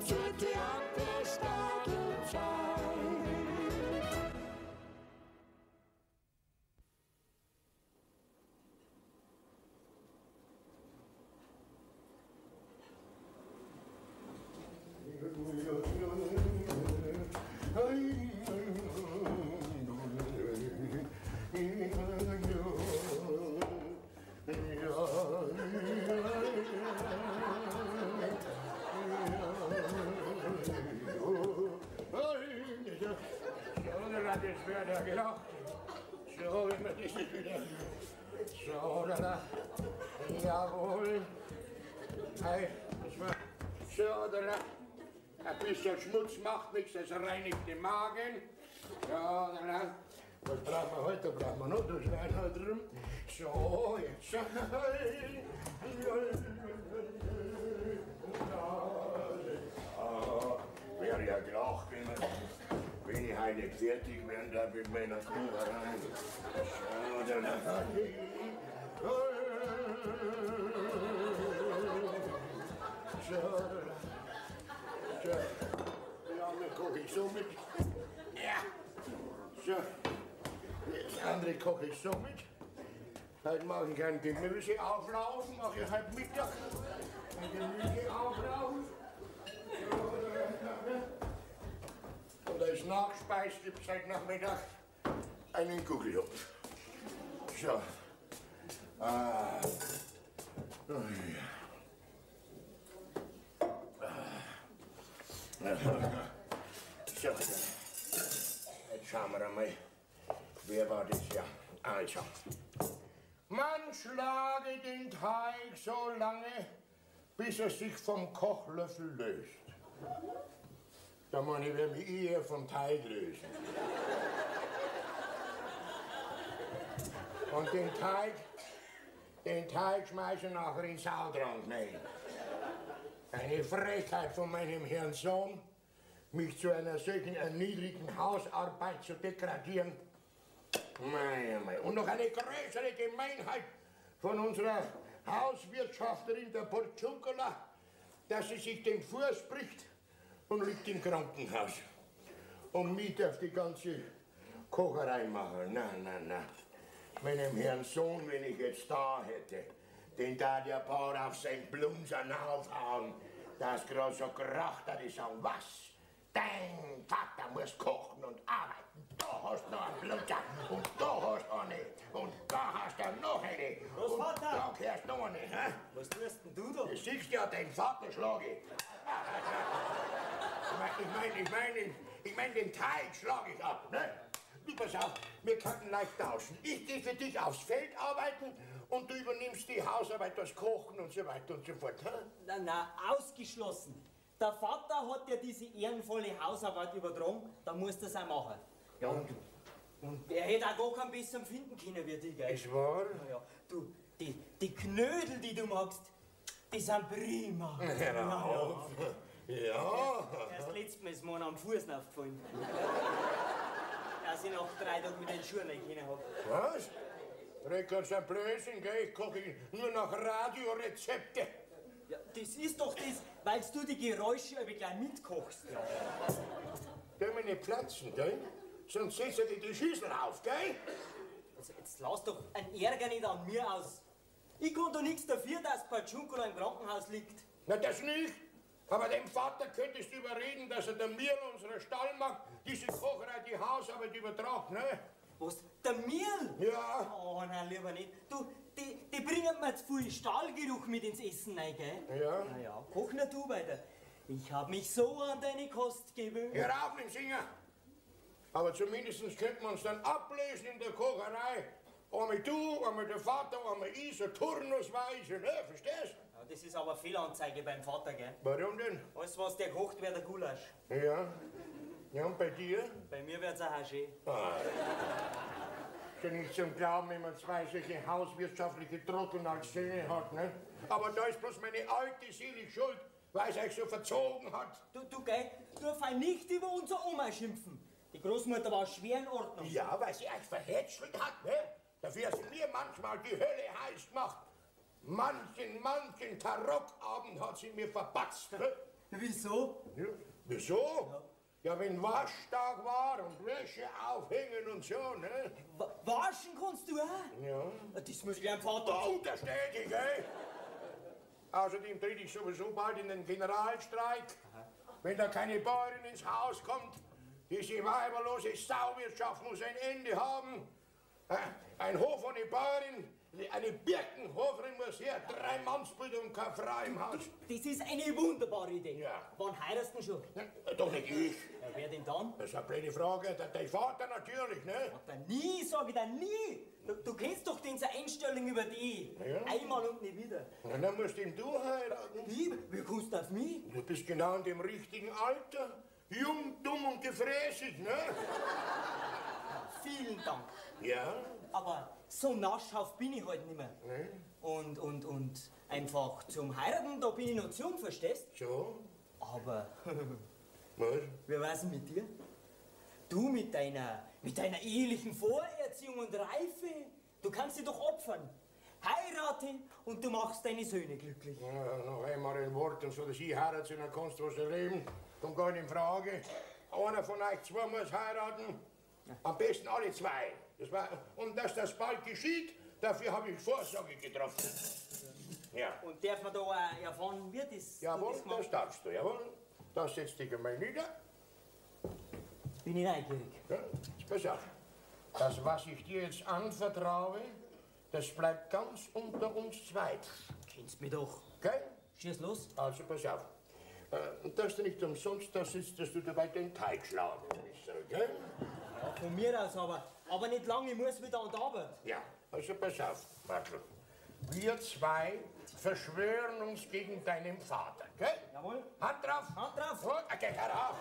zur Theaterstadenzeit. Das wird ja gelacht. So, wenn man das wieder. So, da. Jawohl. Hey, das war. So, da. Ein bisschen Schmutz macht nichts, das reinigt den Magen. Ja, da. Was brauchen wir heute? Brauchen wir noch das Wein da drin. So, jetzt. Wäre ja gelacht, wenn ich heute fertig wäre, da mit meiner Kucherei. So, dann. So, wie lange koche ich so mit? Ja. So, das andere koche ich so mit. Heute mache ich einen Gemüseauflauf, mache ich heute Mittag. Ein Gemüseauflauf. Und als Nachspeis gibt es heute Nachmittag einen Kugelhupf. So. Ah. Oh ja. So, jetzt schauen wir einmal, wer war das ja? Also, man schlage den Teig so lange, bis er sich vom Kochlöffel löst. Da meine ich, will mich eher vom Teig lösen. Und den Teig schmeißen nachher ins Saudrand rein. Eine Frechheit von meinem Herrn Sohn, mich zu einer solchen erniedrigten Hausarbeit zu degradieren. Mei. Und noch eine größere Gemeinheit von unserer Hauswirtschafterin, der Porciuncola, dass sie sich den Fuß bricht und liegt im Krankenhaus. Und mich darf die ganze Kocherei machen. Na. Meinem Herrn Sohn, wenn ich jetzt da hätte, den da der Bauer auf sein Blumsen aufhauen, das gerade so geracht hat, ich sagen, was? Dein Vater muss kochen und arbeiten. Da hast du noch einen Blutzer und da hast du eine und da hast du noch eine. Großvater! Und da gehörst noch eine. Hä? Was tust denn du da? Du siehst ja, dein Vater schlage ich. Ich meine, den Teig schlage ich ab. Ne? Du, pass auf, wir könnten leicht tauschen. Ich gehe für dich aufs Feld arbeiten und du übernimmst die Hausarbeit, das Kochen und so weiter und so fort. Hä? Na, ausgeschlossen. Der Vater hat ja diese ehrenvolle Hausarbeit übertragen, da musst du es auch machen. Ja, und er hätte auch gar keinen besseren finden können wie dich, gell? Ist wahr? Ja, du, die Knödel, die du magst, die sind prima. Hör auf. Ja. Erst letztes Mal ist mir einer am Fuß aufgefallen. Dass ich nach 3 Tagen mit den Schuhen nicht können hab. Was? Red ganz ein Blödsinn, gell? Ich koche nur nach Radiorezepte. Ja, das ist doch das, weil du die Geräusche aber gleich mitkochst. Ja. Der mir nicht platzen, gell? Sonst setzt er dir die Schüssel auf, gell? Also jetzt lass doch einen Ärger nicht an mir aus. Ich kann doch nichts dafür, dass Porciuncola im Krankenhaus liegt. Na, das nicht. Aber dem Vater könntest du überreden, dass er der Mirl, unserer Stallmagd, diese Kocherei, die Hausarbeit übertragt, ne? Was? Der Mirl? Ja. Oh, nein, lieber nicht. Du, die bringen mir zu viel Stahlgeruch mit ins Essen rein, gell? Ja. Na ja, koch nur du weiter. Ich hab mich so an deine Kost gewöhnt. Hör auf mit dem Singen. Aber zumindest könnten wir uns dann ablesen in der Kocherei. Einmal du, einmal der Vater, einmal ich, so turnusweise, ne? Verstehst? Ja, das ist aber Fehlanzeige beim Vater, gell? Warum denn? Alles, was der kocht, wäre der Gulasch. Ja. Ja, und bei dir? Bei mir wird's ein Haché. Ist ja nicht zum Glauben, wenn man zwei solche hauswirtschaftliche Trotteln als Söhne hat, ne? Aber da ist bloß meine alte Seele schuld, weil es euch so verzogen hat. Du, gell, du fein nicht über unsere Oma schimpfen. Die Großmutter war schwer in Ordnung. Ja, weil sie euch verhätschelt hat, ne? Dafür hat sie mir manchmal die Hölle heiß gemacht. Manchen Tarockabend hat sie mir verpatzt, ne? Wieso? Ja, wieso? Ja, wenn Waschtag war und Wäsche aufhängen und so, ne? Waschen kannst du auch? Ja. Das muss ich deinem Vater Da auch. untersteh dich, ey! Außerdem trete ich sowieso bald in den Generalstreik. Wenn da keine Bäuerin ins Haus kommt, diese weiberlose Sauwirtschaft muss ein Ende haben. Ein Hof ohne Bäuerin, eine Birkenhoferin muss her, 3 Mannsbrüder und keine Frau im Haus. Das ist eine wunderbare Idee. Ja. Wann heiratst du schon? Ja, doch nicht ich. Ja, wer denn dann? Das ist eine blöde Frage. Dein Vater natürlich, ne? Aber nie, sag ich dir, nie. Du kennst doch diese Einstellung über die. Ja. Einmal und nie wieder. Na, dann musst eben du heiraten. Wie kommst du auf mich? Du bist genau in dem richtigen Alter. Jung, dumm und gefräßig, ne? Vielen Dank. Ja. Aber so naschhaft bin ich halt nicht mehr. Ne? Und einfach zum Heiraten, da bin ich noch zu jung, verstehst? So. Aber, Was? wie war's denn mit dir? Du mit deiner ehelichen Vorerziehung und Reife, du kannst dich doch opfern. Heirate und du machst deine Söhne glücklich. Ja, noch einmal ein Wort und so, dass ich heirate, dann kannst du was erleben. Kommt gar nicht in Frage. Einer von euch 2 muss heiraten. Am besten alle 2. Und dass das bald geschieht, dafür habe ich Vorsorge getroffen. Ja. Und darf man da auch erfahren, wie das Jawohl, das gemacht? das darfst du, jawohl. Da setz dich einmal nieder. Bin ich neugierig. Ja, jetzt pass auf. Das, was ich dir jetzt anvertraue, das bleibt ganz unter uns 2. Kennst mich doch. Gell? Schieß los. Also pass auf. Dass du nicht umsonst da sitzt, dass du dabei den Teig schlagen musst, gell? Ja, von mir aus, aber nicht lange, ich muss wieder an die Arbeit. Ja, also pass auf, Bartel. Wir 2 verschwören uns gegen deinen Vater, gell? Jawohl. Hand drauf. Hand drauf. Gut, okay, herauf.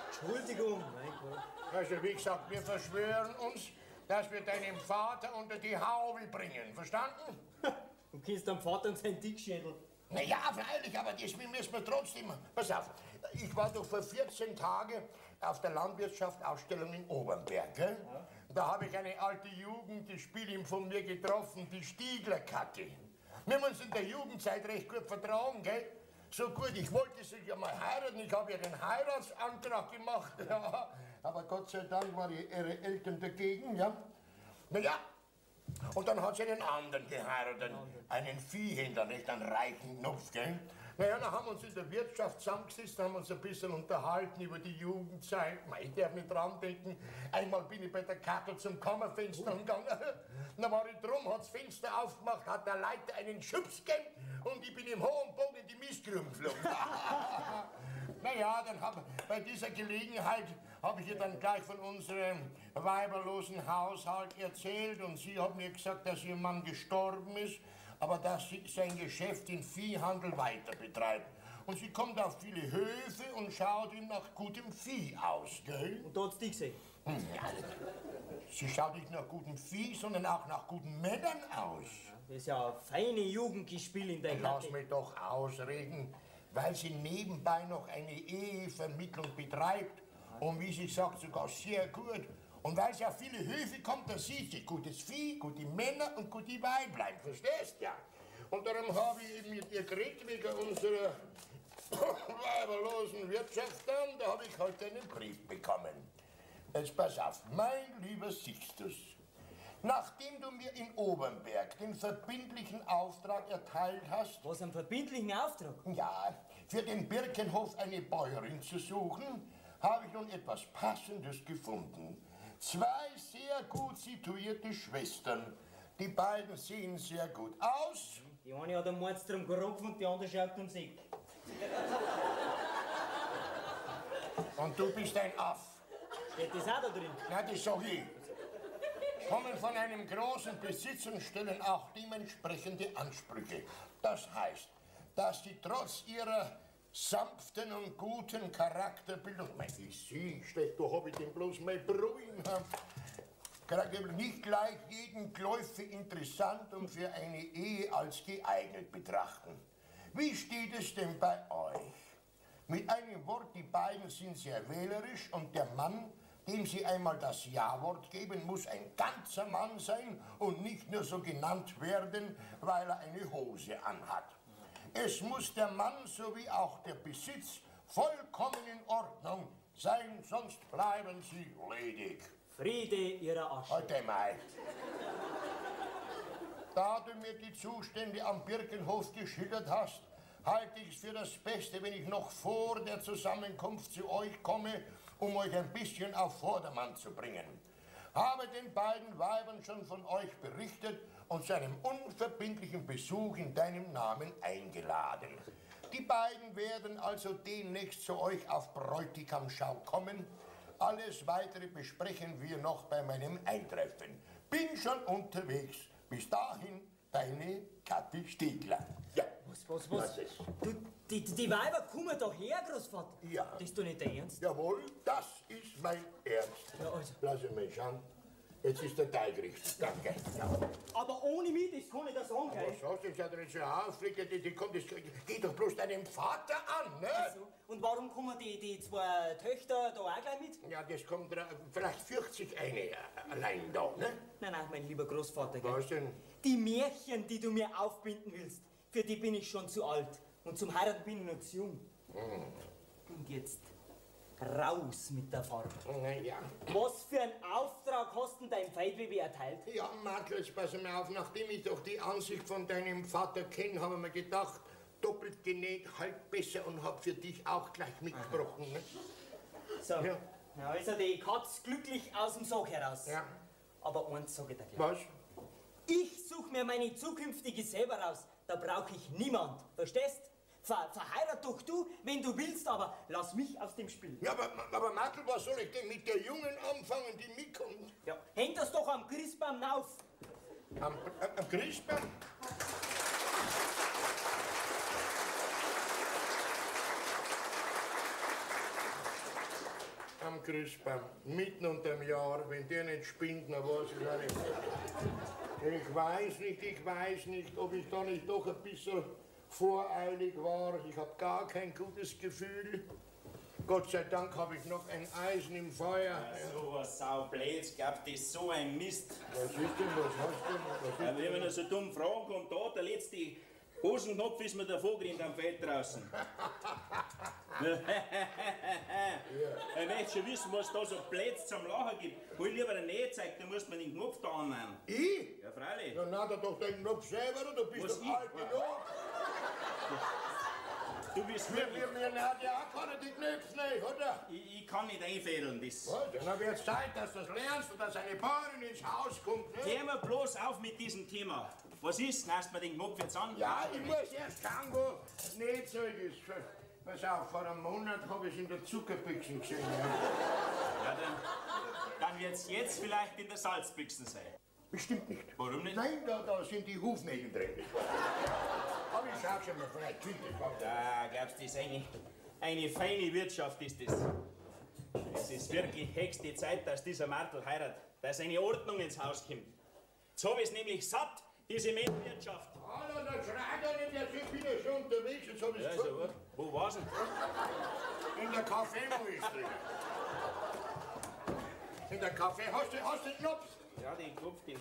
Entschuldigung. Mein Gott. Also wie gesagt, wir verschwören uns, dass wir deinen Vater unter die Haube bringen, verstanden? Du kennst deinen Vater und seinen Dickschädel. Na ja, freilich, aber das müssen wir trotzdem. Pass auf, ich war doch vor 14 Tagen auf der Landwirtschaftsausstellung in Obernberg. Gell? Ja. Da habe ich eine alte Jugendspielin von mir getroffen, die Stiegler-Kathi. Wir haben uns in der Jugendzeit recht gut vertragen, gell? So gut, ich wollte sie ja mal heiraten, ich habe ja den Heiratsantrag gemacht. Ja. Aber Gott sei Dank waren ihre Eltern dagegen, ja. Na ja. Und dann hat sie einen anderen geheiratet, einen Viehhändler, nicht einen reichen Knopf, gell? Naja, dann haben wir uns in der Wirtschaft zusammengesessen, haben uns ein bisschen unterhalten über die Jugendzeit. Ich darf nicht dran denken, einmal bin ich bei der Kachel zum Kammerfenster gegangen. Dann war ich drum, hat das Fenster aufgemacht, hat der Leiter einen Schubs gegeben und ich bin im hohen Bogen in die Mistgruben geflogen. Naja, bei dieser Gelegenheit habe ich ihr dann gleich von unserem weiberlosen Haushalt erzählt und sie hat mir gesagt, dass ihr Mann gestorben ist, aber dass sie sein Geschäft in Viehhandel weiter betreibt. Und sie kommt auf viele Höfe und schaut ihm nach gutem Vieh aus, gell? Und da hat's dich gesehen. Ja, sie schaut nicht nach gutem Vieh, sondern auch nach guten Männern aus. Das ist ja ein feines Jugendgespiel in der Lass Klasse. mich doch ausreden, weil sie nebenbei noch eine Ehevermittlung betreibt und wie sie sagt, sogar sehr gut. Und weil sie auf viele Höfe kommt, da sieht sie gutes Vieh, gute Männer und gute Weiblein, verstehst ja? Und darum habe ich eben mit ihr geredet wegen unserer weiberlosen Wirtschaft dann, da habe ich heute einen Brief bekommen. Jetzt pass auf, mein lieber Sixtus, nachdem du mir in Obernberg den verbindlichen Auftrag erteilt hast, Was, einen verbindlichen Auftrag? ja, für den Birkenhof eine Bäuerin zu suchen, habe ich nun etwas Passendes gefunden. 2 sehr gut situierte Schwestern. Die beiden sehen sehr gut aus. Die eine hat einen Mordstrom gerupft und die andere schaut ums Eck. Und du bist ein Aff. Steht das auch da drin? Na, das sag ich. Kommen von einem großen Besitz und stellen auch dementsprechende Ansprüche. Das heißt, dass sie trotz ihrer sanften und guten Charakterbildung, ich sehe schlecht, da habe ich den bloß mal beruhigen, Charakterbildung nicht gleich jeden Gläufe interessant und für eine Ehe als geeignet betrachten. Wie steht es denn bei euch? Mit einem Wort, die beiden sind sehr wählerisch und der Mann, dem sie einmal das Ja-Wort geben, muss ein ganzer Mann sein und nicht nur so genannt werden, weil er eine Hose anhat. Es muss der Mann sowie auch der Besitz vollkommen in Ordnung sein, sonst bleiben sie ledig. Friede ihrer Asche. Heute mal. Da du mir die Zustände am Birkenhof geschildert hast, halte ich es für das Beste, wenn ich noch vor der Zusammenkunft zu euch komme, um euch ein bisschen auf Vordermann zu bringen. Habe den beiden Weibern schon von euch berichtet und zu einem unverbindlichen Besuch in deinem Namen eingeladen. Die beiden werden also demnächst zu euch auf Bräutigamschau kommen. Alles Weitere besprechen wir noch bei meinem Eintreffen. Bin schon unterwegs. Bis dahin, deine Kathi Stiegler. Ja. Was ist? Du, die Weiber kommen doch her, Großvater. Ja. Das ist doch nicht der Ernst. Jawohl, das ist mein Ernst. Ja, also. Lass ihn mal schauen. Jetzt ist der Teig richtig. Danke. Ja. Aber ohne mich, das kann ich dir sagen, gell? Was hast du jetzt ja nicht so aufregen? Das geht doch bloß deinem Vater an, ne? Also, und warum kommen die zwei Töchter da auch gleich mit? Ja, das kommt vielleicht 40 eine allein da, ne? Nein, mein lieber Großvater, gell? Was denn? Die Märchen, die du mir aufbinden willst, für die bin ich schon zu alt. Und zum Heiraten bin ich noch zu jung. Und jetzt raus mit der Farbe. Na ja. Was für einen Auftrag hast denn dein Feldwebel erteilt? Ja, Martel, jetzt pass mal auf. Nachdem ich doch die Ansicht von deinem Vater kenne, habe ich mir gedacht, doppelt genäht, halb besser und habe für dich auch gleich mitgebrochen. Ne? So, Ja. ja, also die Katz glücklich aus dem Sack heraus. Ja. Aber eins sage ich dir gleich. Was? Ich suche mir meine zukünftige selber raus. Da brauche ich niemand. Verstehst? Verheirat doch du, wenn du willst, aber lass mich aus dem Spiel. Ja, aber Martel, was soll ich denn mit der Jungen anfangen, die mitkommt? Ja, hängt das doch am Christbaum auf. Am Christbaum? Am Christbaum, mitten unterm Jahr, wenn der nicht spinnt, dann weiß ich auch nicht. Ich weiß nicht, ob ich da nicht doch ein bisschen voreilig war. Ich habe gar kein gutes Gefühl. Gott sei Dank habe ich noch ein Eisen im Feuer. So was saublöd, glaubt das ist so ein Mist. Was ist denn, was hast du denn? Was Ja, ist wenn man so dumm fragen kommt, da der letzte Hosenknopf ist mir davor gerannt am Feld draußen. Ich möchte schon wissen, was da so Plätze zum Lachen gibt. Hol lieber ein Nähzeug, da muss man den Knopf da annehmen. Ich? Ja, freilich. Ja, na, doch deinen Knopf selber, du bist Was doch ich? alt genug. Du bist Wir wirklich... hat ja auch keine die Knöpfe nicht, oder? Ich kann nicht einfädeln, das... Was? Dann wird es Zeit, dass du das lernst und dass eine Bäuerin ins Haus kommt, ne? Hör mal bloß auf mit diesem Thema. Was ist? Nimmst du mir den Knopf jetzt an? Ja, ich muss erst schauen, wo Nähzeug ist. Pass auf, vor einem Monat habe ich es in der Zuckerbüchsen gesehen. Ja. Ja, dann wird es jetzt vielleicht in der Salzbüchsen sein. Bestimmt nicht. Warum nicht? Nein, da sind die Hufnägel drin. Aber ich schau schon mal, vielleicht kriegt das was. Da glaubst du, das ist eine feine Wirtschaft ist das. Es ist wirklich höchste Zeit, dass dieser Martel heiratet, dass eine Ordnung ins Haus kommt. Jetzt hab ich's nämlich satt, diese Männerwirtschaft. Hallo, da schreit er nicht, jetzt bin ich schon unterwegs, jetzt habe ich es Also, gefunden. wo war's denn? In der Kaffee, wo ist drin. In der Kaffee, hast du den Knopf? Ja, den Knopf, den.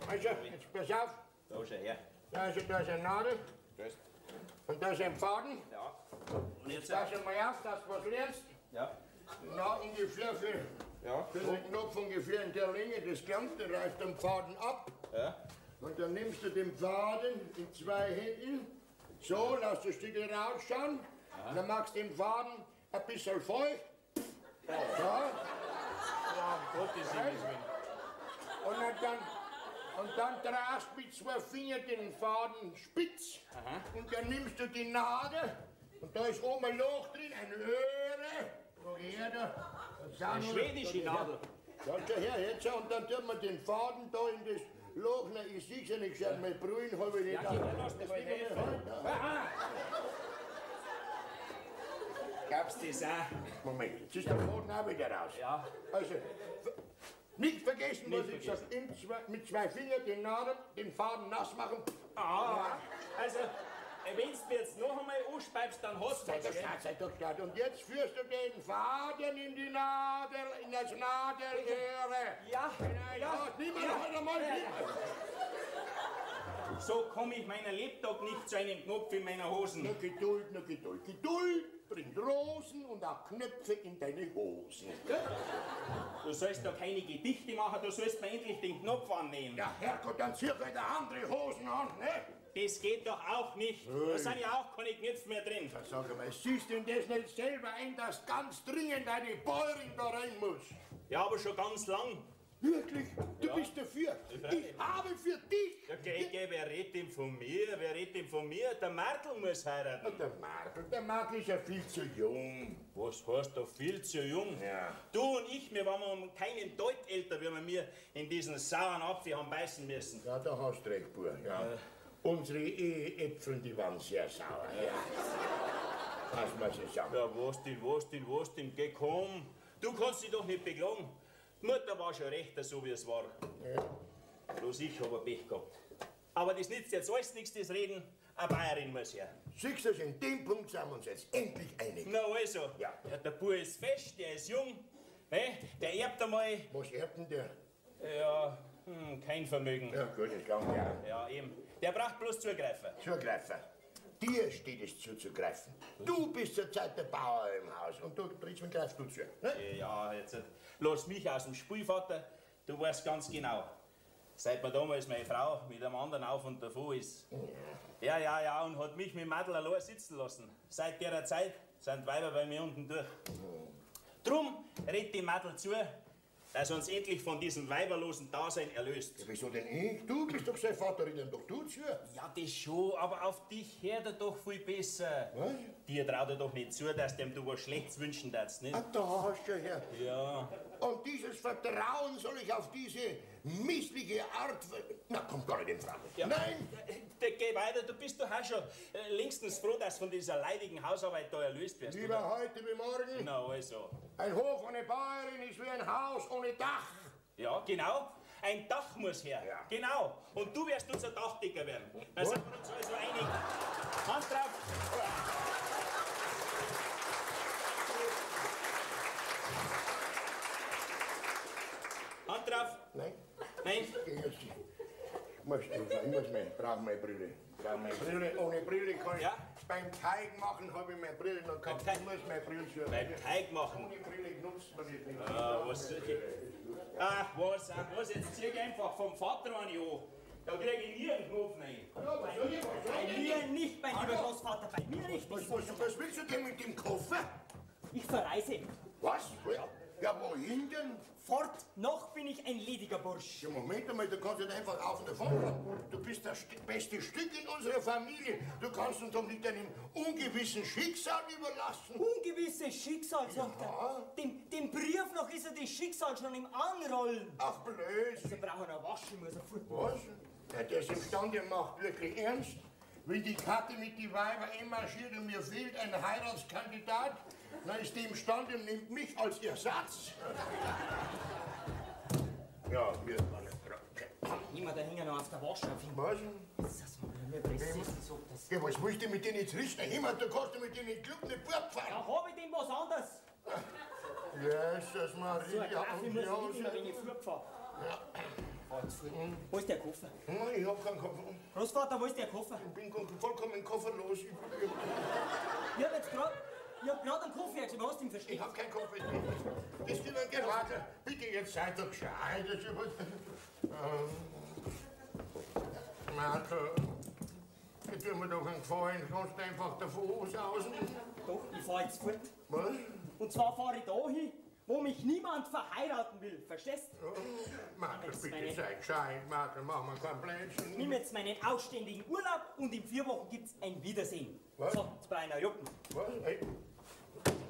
Also, jetzt pass auf. Da schau her. Also, da ist eine Nadel Tschüss. und da ist ein Faden. Ja. Und jetzt Pass mal auf, dass du was lernst. Ja. Na, ungefähr Ja. für den Knopf ungefähr in der Länge des Ganzen, dann reißt den Faden ab. Ja. Und dann nimmst du den Faden in zwei Händen. So, lass das Stück rausschauen. Dann machst du den Faden ein bisschen feucht. Ja. Gottes Willen. Und dann drehst du mit zwei Fingern den Faden spitz. Und dann nimmst du die Nadel. Und da ist oben ein Loch drin, eine Röhre. Schau her, da. Eine schwedische Nadel. Schau schon her, jetzt. Und dann tun wir den Faden da in das Loch. Na, ich sehe ja nicht, gescheit mal brühen, habe ich nicht. Ja, Kinder, lass dich mal helfen. Glaubst du das auch? Moment, jetzt ist der Faden auch wieder raus. Ja. Also, nicht vergessen, Nicht was ich gesagt mit zwei Fingern den Nadel, den Faden nass machen. Ah, also, wenn du jetzt noch einmal anspeibst, dann hast du es. Seid doch statt. Und jetzt führst du den Faden in die Nadel, in das Nadelöhre. Ja, Nein, ja. Niemand noch einmal. So komme ich meiner Lebtag nicht zu einem Knopf in meiner Hosen. Na Geduld, na Geduld. Geduld bringt Rosen und auch Knöpfe in deine Hosen. Gell? Du sollst doch keine Gedichte machen, du sollst mir endlich den Knopf annehmen. Ja, Herrgott, dann zieh halt andere Hosen an, ne? Das geht doch auch nicht. Da sind ja auch keine Knöpfe mehr drin. Na, sag mal, siehst du denn das nicht selber ein, dass ganz dringend eine Bäuerin da rein muss? Ja, aber schon ganz lang. Wirklich? Du bist dafür. Ich habe für dich. Ja, geh, wer redet denn von mir? Wer redet denn von mir? Der Martel muss heiraten. Und der Martel ist ja viel zu jung. Was heißt da viel zu jung? Ja. Du und ich, wir waren um keinen Deut älter, wie wir mir in diesen sauren Apfel haben beißen müssen. Ja, da hast du recht, Bub. Ja. Unsere Eheäpfel, die waren sehr sauer. Ja. Lass mal so sagen. Ja, was denn? Geh, komm. Du kannst dich doch nicht beklagen. Die Mutter war schon recht, so wie es war. Ja. Bloß ich habe ein Pech gehabt. Aber das nützt jetzt alles nichts, das Reden. Eine Bayerin muss her. Siehst du, in dem Punkt sind wir uns jetzt endlich einig. Na also, Ja. Der Bub ist fest, der ist jung. Ne? Der erbt einmal, Was erbt denn der? ja, kein Vermögen. Ja, gut, das kann ja. Ja, eben. Der braucht bloß zugreifen. Zugreifen. Dir steht es zuzugreifen. Du bist zurzeit der Bauer im Haus und du trittst und greifst du zu. Ne? Ja, jetzt lass mich aus dem Spiel, Vater. Du weißt ganz genau. Seit mir damals meine Frau mit einem anderen auf und davon ist. Ja, und hat mich mit Madel allein sitzen lassen. Seit der Zeit sind Weiber bei mir unten durch. Drum redet die Madel zu, dass uns endlich von diesem weiberlosen Dasein erlöst. Ja, wieso denn ich? Du bist doch sein Vater, dann doch du zu. Ja, das schon, aber auf dich hört er doch viel besser. Was? Dir traut er doch nicht zu, dass dem du was Schlechtes wünschen darfst, nicht? Ah, da hast du her. Ja. Und dieses Vertrauen soll ich auf diese missliche Art... Na, kommt gar nicht in Frage. Ja. Nein! Geh weiter, du bist doch auch schon längstens froh, dass du von dieser leidigen Hausarbeit da erlöst wirst. Lieber oder? heute wie morgen. Na also. Ein Hof ohne Bäuerin ist wie ein Haus ohne Dach. Ja, genau. Ein Dach muss her. Ja. Genau. Und du wirst unser Dachdecker werden. Da sind wir uns also einig. Hand drauf. Hand drauf. Nein? Nein. Brauche meine Brille. Ohne Brille kann ich Ja? beim Teig machen, habe ich meine Brille noch gehabt. Beim Teig? Ich muss meine Brille schon. Beim Teig machen. Ohne Brille nutzt man nicht. Was? Ach, was? Jetzt zieh ich einfach vom Vater an an. Da krieg ich nie einen Knopf rein. Bei mir nicht, mein lieber Großvater, bei mir nicht. Was willst du denn mit dem Koffer? Ich verreise. Was? Ja, wohin denn? Fort, noch bin ich ein lediger Bursch. Ja, Moment einmal, du kannst nicht einfach auf und davon fahren. Du bist das beste Stück in unserer Familie. Du kannst uns doch nicht deinem ungewissen Schicksal überlassen. Ungewisses Schicksal, sagt er. Dem Brief noch ist er das Schicksal schon im Anrollen. Ach, blöd. Sie brauchen eine Wasche, muss er fort. Was? Ja, der ist imstande macht wirklich ernst. Wenn die Karte mit die Weiber marschiert und mir fehlt ein Heiratskandidat, dann ist die imstande und nimmt mich als Ersatz. Ja, wir waren dran. Niemand, da hängen noch auf der Wasche. Was? Das mal, mir präzise sagt das. Ja, was willst du mit denen jetzt richten? Jemand, du kannst mit denen in den Club nicht Da fortfahren. hab ich denn was anderes. Jesus So Maria ein Kaffee und muss ich nicht immer, Jose. wenn ich fortfahre. Wo ist der Koffer? Ich hab keinen Koffer. Großvater, wo ist der Koffer? Ich bin vollkommen kofferlos. Ich hab jetzt grad einen Koffer hergeschrieben, hast du ihn Ich versteckt? hab keinen Koffer. Das ist immer geraten. Bitte, jetzt seid doch gescheit. Marco, jetzt tun mir doch einen Gefallen. Kannst du einfach davon aussausen? Doch, ich fahr jetzt fort. Was? Und zwar fahre ich da hin, wo mich niemand verheiraten will. Verstehst? Marco, Jetzt bitte meine- sei gescheit. Marco, mach mal kein Blödsinn. Nimm jetzt meinen ausständigen Urlaub und in 4 Wochen gibt's ein Wiedersehen. Was? So, jetzt bei einer Juppen. Was? Hey.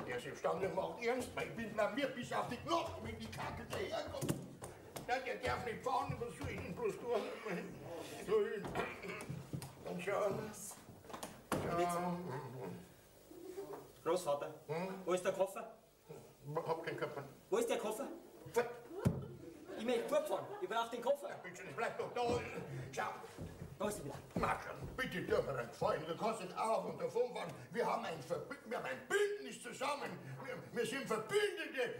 Der ist imstande macht ernst, weil ich bin blamiert bis auf die Knochen, wenn die Kacke daherkommt. Ja, der darf nicht fahren, was soll ich denn bloß tun? So, und schauen. Ja, Großvater, wo ist der Koffer? hab keinen Körper. Wo ist der Koffer? Ich möchte fortfahren. Ich brauche den Koffer. Bitte, bleib doch da. Schau, Da ist er wieder. Marco, bitte tu mir einen Gefallen. Du kannst nicht auf und davon fahren. Wir haben ein Bündnis zusammen. Wir sind Verbündete.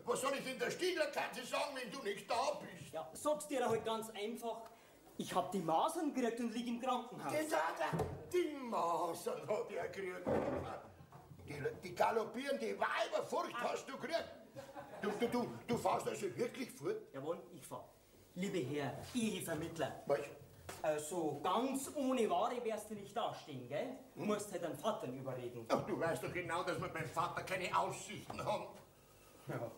Was soll ich denn der Stielerkatze sagen, wenn du nicht da bist? Ja, sag's dir halt ganz einfach. Ich hab die Masern gekriegt und lieg im Krankenhaus. Die Masern hat er gekriegt. Die galoppierende Weiberfurcht hast du gekriegt. Du fährst also wirklich fort? Jawohl, ich fahr. Liebe Herr Ehevermittler, Was? so ganz ohne Ware wirst du nicht dastehen, gell? Du musst halt deinen Vater überreden. Ach, du weißt doch genau, dass wir beim Vater keine Aussichten haben. Ja.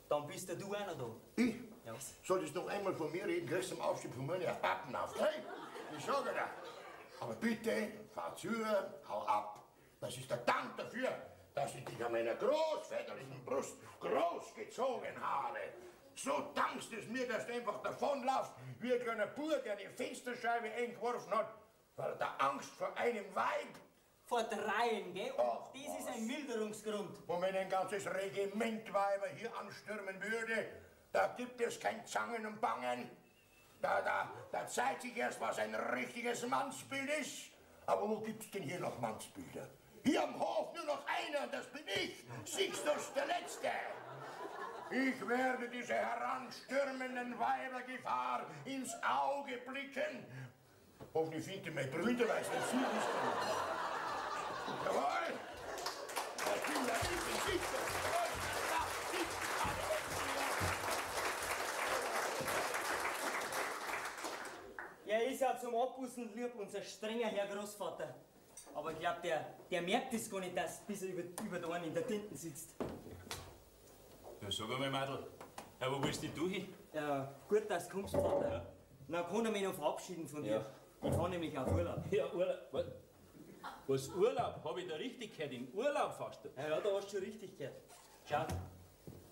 Dann bist ja du einer da. Ich? Ja. Solltest du noch einmal von mir reden, kriegst du zum Aufstieg von meiner Pappen auf. Hey, ich sage dir. Aber bitte, fahr zu, hau ab. Das ist der Dank dafür, dass ich dich an meiner großväterlichen Brust großgezogen habe. So dankst es mir, dass du einfach davonlaufst, wie ein kleiner Bub, der die Fensterscheibe eingeworfen hat, weil er der Angst vor einem Weib. Vor dreien, gell? Und Ach, das ist was? ein Milderungsgrund. Und wenn ein ganzes Regiment Weiber hier anstürmen würde, da gibt es kein Zangen und Bangen. Da zeigt sich erst, was ein richtiges Mannsbild ist. Aber wo gibt's denn hier noch Mannsbilder? Hier am Hof nur noch einer, das bin ich, Sixtus der Letzte. Ich werde diese heranstürmenden Weibergefahr ins Auge blicken. Hoffentlich findet ihr mein Brüder, weil es nicht viel ist. Jawohl! Das bin ja ich, Sixtus. Jawohl! Ja, Er ist ja zum Abbussen lieb, unser strenger Herr Großvater. Aber ich glaube, der merkt es gar nicht, dass bis er über da einen in der Tinten sitzt. Ja, sag einmal, Madel, wo willst denn du hin? Ja, gut, dass du kommst, Vater. Ja. Dann kann er mich noch verabschieden von dir. Ja. Ich fahre nämlich auf Urlaub. Ja, Urlaub. Was, Urlaub? Hab ich da richtig gehört? In Urlaub fährst du? Ja, da hast du schon richtig gehört. Schau,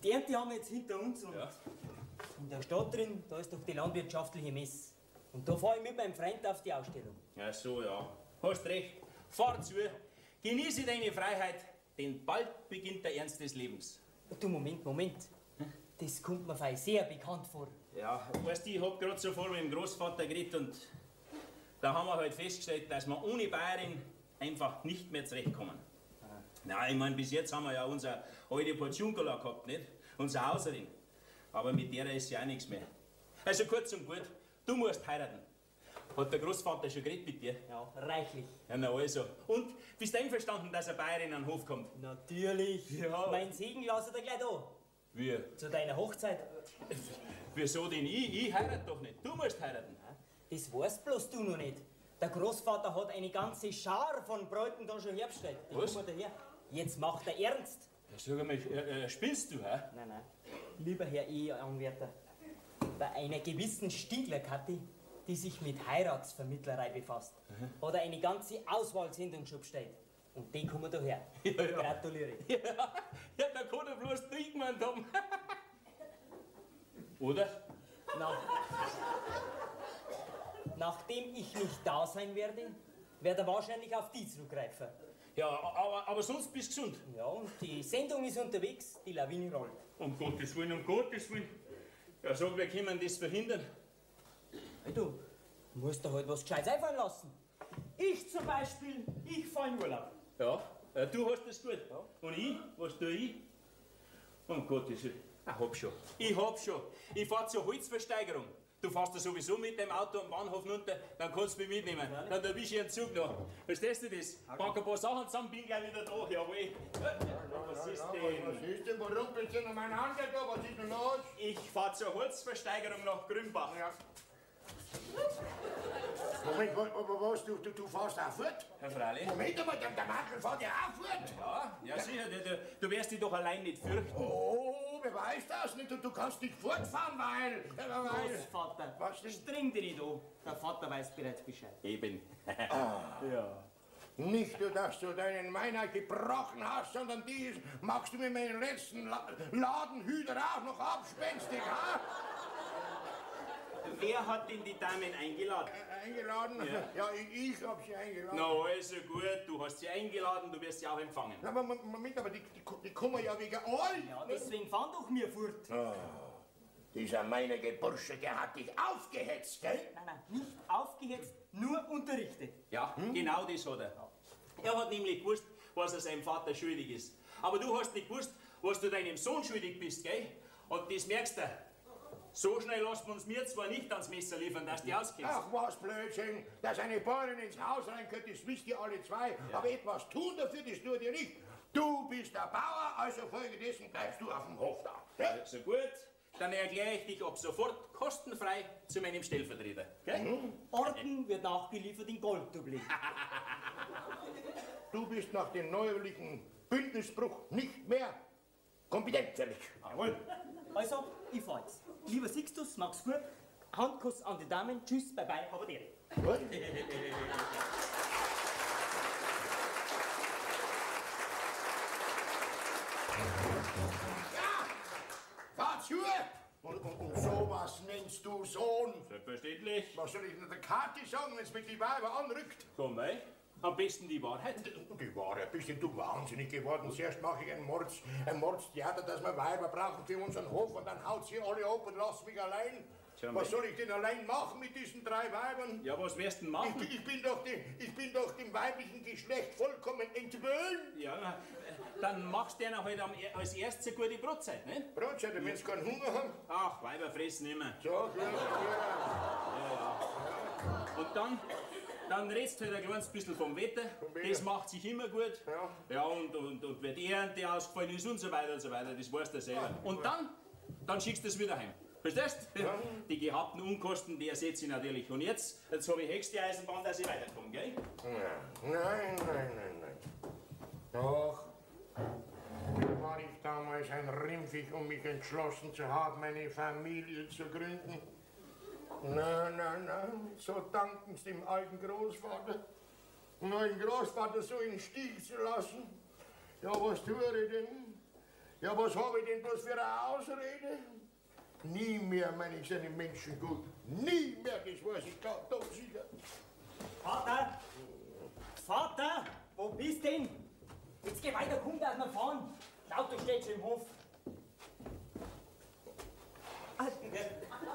die Ernte haben wir jetzt hinter uns und Ja. in der Stadt drin, da ist doch die landwirtschaftliche Messe. Und da fahre ich mit meinem Freund auf die Ausstellung. Ja, so, ja. Hast recht. Fahr zu, genieße deine Freiheit, denn bald beginnt der Ernst des Lebens. Du, Moment. Das kommt mir fei sehr bekannt vor. Ja, weißt du, ich hab grad so vor mit dem Großvater geredet und da haben wir halt festgestellt, dass wir ohne Bayerin einfach nicht mehr zurechtkommen. Na, ich mein, bis jetzt haben wir ja unsere alte Portionkola gehabt, nicht? Unsere Hauserin. Aber mit der ist ja auch nichts mehr. Also kurz und gut, du musst heiraten. Hat der Großvater schon geredet mit dir? Ja, reichlich. Ja, na also. Und bist du einverstanden, dass eine Bayerin an den Hof kommt? Natürlich. Ja. Mein Segen lasse dir gleich da. Wie? Zu deiner Hochzeit. Wieso denn ich? Ich heirate doch nicht. Du musst heiraten. Das weißt bloß du noch nicht. Der Großvater hat eine ganze Schar von Bräuten da schon herbestellt. Die Was? kommen daher. Jetzt macht er ernst. Ja, sag einmal, spinnst du, hä? Nein. Lieber Herr Eheanwärter, bei einer gewissen Stieglerkatte, die sich mit Heiratsvermittlerei befasst, hat er eine ganze Auswahlsendung schon bestellt. Und die kommen daher. Ja. Gratuliere. Ja, da kann er bloß nicht gemeint haben. Oder? Nachdem ich nicht da sein werde, wird er wahrscheinlich auf die zurückgreifen. Ja, aber sonst bist du gesund. Ja, und die Sendung ist unterwegs, die Lawine rollt. Um Gottes Willen, um Gottes Willen. Ja, sag, wir können das verhindern. Hey, du musst dir halt was Gescheites einfallen lassen. Ich zum Beispiel, ich fahr in Urlaub. Ja, du hast das gut. Ja. Und ich? Was tue ich? Um Gottes Willen. Hab schon. Ich hab schon. Ich fahr zur Holzversteigerung. Du fährst da sowieso mit dem Auto am Bahnhof runter, dann kannst du mich mitnehmen. Dann erwisch ich einen Zug noch. Verstehst du das? Pack ein paar Sachen zusammen, bin gleich wieder da. Jawohl. Was ist denn? Was ist denn? Warum bist du noch meine Hand da? Was ist denn los? Ich fahr zur Holzversteigerung nach Grünbach. Ja. Moment, was? Du fährst auch fort? Herr Freilich? Moment einmal, der Mantel fährt ja auch fort. Ja, sicher. Du wirst dich doch allein nicht fürchten. Oh, wer weiß das nicht? Du kannst nicht fortfahren, weil... Großvater, Was denn? streng dich nicht an. Der Vater weiß bereits Bescheid. Eben. Nicht nur, dass du deinen Meinheit gebrochen hast, sondern dies machst du mir meinen letzten Ladenhüter auch noch abspenstig, ha? Wer hat denn die Damen eingeladen? Eingeladen? Ja, ich hab sie eingeladen. Na, also gut, du hast sie eingeladen, du wirst sie auch empfangen. Na, aber Moment, aber die kommen ja wegen euch. Ja, deswegen fahren doch mir fort. Dieser meinige Bursche, der hat dich aufgehetzt, gell? Nein, nicht aufgehetzt, nur unterrichtet. Ja, genau das hat er. Er hat nämlich gewusst, was er seinem Vater schuldig ist. Aber du hast nicht gewusst, was du deinem Sohn schuldig bist, gell? Und das merkst du. So schnell lassen wir uns mir zwar nicht ans Messer liefern, dass die auskennst. Ach, was Blödsinn. Dass eine Bäuerin ins Haus reinkommt, das wisst ihr alle zwei. Ja. Aber etwas tun dafür, das tut ihr nicht. Du bist der Bauer, also folgedessen bleibst du auf dem Hof da. Ja? Also gut, dann erkläre ich dich ab sofort kostenfrei zu meinem Stellvertreter. Gell? Orden wird nachgeliefert in Golddubli. Du bist nach dem neuerlichen Bündnisbruch nicht mehr kompetent für mich. Jawohl. Also, ich fahr jetzt. Lieber Sixtus, mach's gut. Handkuss an die Damen. Tschüss, bye bye, habadere. Gut? Ja! Fahr zu! Und sowas nennst du Sohn. Selbstverständlich. Was soll ich denn der Kathi sagen, wenn es mit die Weiber anrückt? Komm, mei. Am besten die Wahrheit. Die Wahrheit, bist denn du wahnsinnig geworden? Zuerst mache ich ein Mordstheater, dass wir Weiber brauchen für unseren Hof und dann haut sie alle ab und lass mich allein. Tja, Was soll ich denn allein machen mit diesen 3 Weibern? Ja, was wirst du denn machen? Ich bin doch dem weiblichen Geschlecht vollkommen entwöhnt. Ja, na, dann machst du denen halt als erstes eine gute Brotzeit, ne? Brotzeit, wenn sie keinen Hunger haben. Ach, Weiber fressen immer. So, gut, ja. Und dann redst du halt ein kleines bisschen vom Wetter. Wetter. Das macht sich immer gut. Ja. Ja, und wer die Ernte ausgefallen ist und so weiter, das weißt du selber. Und dann schickst du es wieder heim. Verstehst? Ja. Die gehabten Unkosten, die ersetze ich natürlich. Und jetzt habe ich höchste Eisenbahn, dass ich weiterkomme, gell? Nein. Doch. War ich damals ein Rimpfig, um mich entschlossen zu haben, eine Familie zu gründen? Nein. So danken sie dem alten Großvater. Den alten Großvater so in den Stich zu lassen. Ja, was tue ich denn? Ja, was habe ich denn bloß für eine Ausrede? Nie mehr meine ich seine Menschen gut. Nie mehr, das weiß ich doch sicher. Vater, wo bist denn? Jetzt geh weiter, komm, dass wir fahren. Das Auto steht schon im Hof. Ah,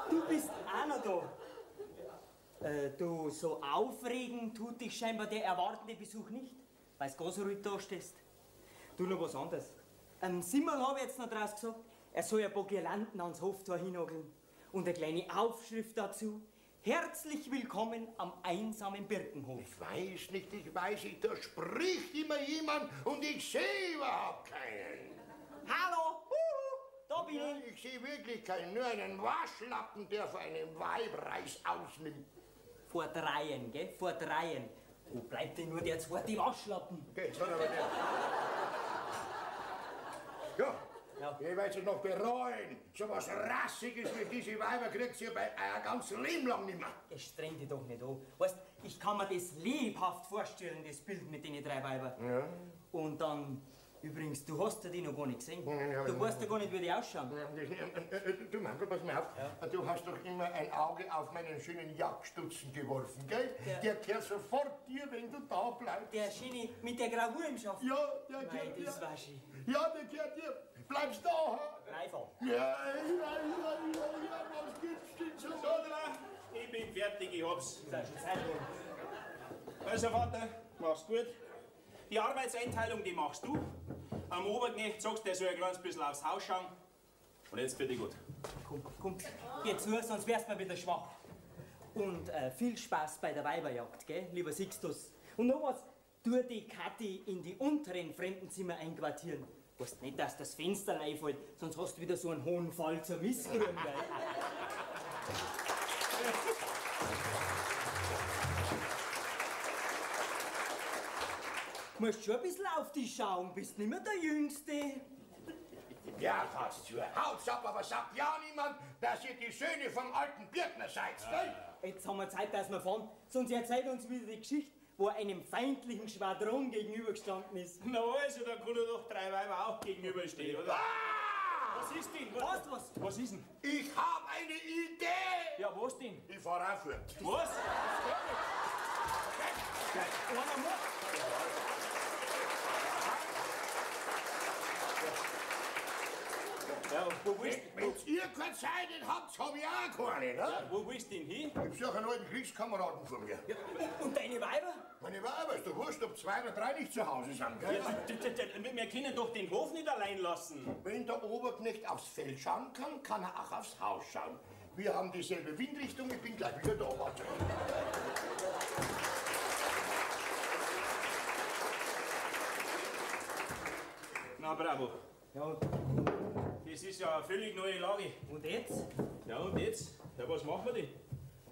du bist auch noch da. Du, so aufregend tut dich scheinbar der erwartende Besuch nicht, weil du ganz ruhig da stehst. Du, noch was anderes. Simmerl habe ich jetzt noch draus gesagt, er soll ein paar Girlanden ans Hoftor hinnageln. Und eine kleine Aufschrift dazu. Herzlich willkommen am einsamen Birkenhof. Ich weiß nicht, da spricht immer jemand und ich sehe überhaupt keinen. Hallo, da bin ich. Ich sehe wirklich keinen, nur einen Waschlappen, der vor einem Weibreis ausnimmt. Vor 3, gell? Vor 3. Wo bleibt denn nur der zweite Waschlappen? Okay, jetzt hat aber der. Ja. Ich werde es noch bereuen. So was Rassiges wie diese Weiber kriegt ihr bei ein ganzes Leben lang nicht mehr. Streng dich doch nicht an. Weißt, ich kann mir das lebhaft vorstellen, das Bild mit den 3 Weibern. Ja. Und dann, übrigens, du hast ja die noch gar nicht gesehen. Ja, Du weißt ja gar nicht, wie die ausschauen. Du Mantel, pass mal auf. Ja. Du hast doch immer ein Auge auf meinen schönen Jagdstutzen geworfen, gell? Der kehrt sofort dir, wenn du da bleibst. Der Schöne mit der Gravur im Schaft. Ja, der Mei, kehrt dir. das war schön. Ja, der kehrt dir. Bleibst da, ha? Bleib an. Ja, was gibt's denn so? So, ich bin fertig, ich hab's. Das ist schon Zeit geworden. Also, Vater, mach's gut. Die Arbeitseinteilung, die machst du. Am Oberknecht sagst du, der soll ein kleines bisschen aufs Haus schauen. Und jetzt für dich gut. Komm, geh zu, sonst wärst du mal wieder schwach. Und viel Spaß bei der Weiberjagd, gell, lieber Sixtus. Und noch was, tu die Kathi in die unteren Fremdenzimmer einquartieren. Weißt nicht, dass das Fenster reinfällt, sonst hast du wieder so einen hohen Fall zur Missgrün, gell. Du musst schon ein bisschen auf dich schauen, bist nicht mehr der Jüngste. Ja, fast zu. Haut's ab, aber sagt ja niemand, dass ihr die Söhne vom alten Birkner seid, gell? Jetzt haben wir Zeit, dass wir fahren, sonst erzählt uns wieder die Geschichte, wo er einem feindlichen Schwadron gegenübergestanden ist. Na also, da kann er doch 3 Weiber auch gegenüberstehen, oder? Ah! Was ist denn? Weißt du was? Was ist denn? Ich hab eine Idee! Ja, was denn? Ich fahr auch fort. Was? Einer muss. Ja, wo willst Wenn ihr keine Zeit habt, hab ich auch keine, ne? Wo willst du denn hin? Ich suche einen alten Kriegskameraden von mir. Und deine Weiber? Meine Weiber, ist doch wurscht, ob 2 oder 3 nicht zu Hause sind, gell? Wir können doch den Hof nicht allein lassen. Wenn der Oberknecht aufs Feld schauen kann, kann er auch aufs Haus schauen. Wir haben dieselbe Windrichtung, ich bin gleich wieder da, warte. Na, bravo. Ja, Das ist ja eine völlig neue Lage. und jetzt? Ja, und jetzt? Ja, was machen wir denn?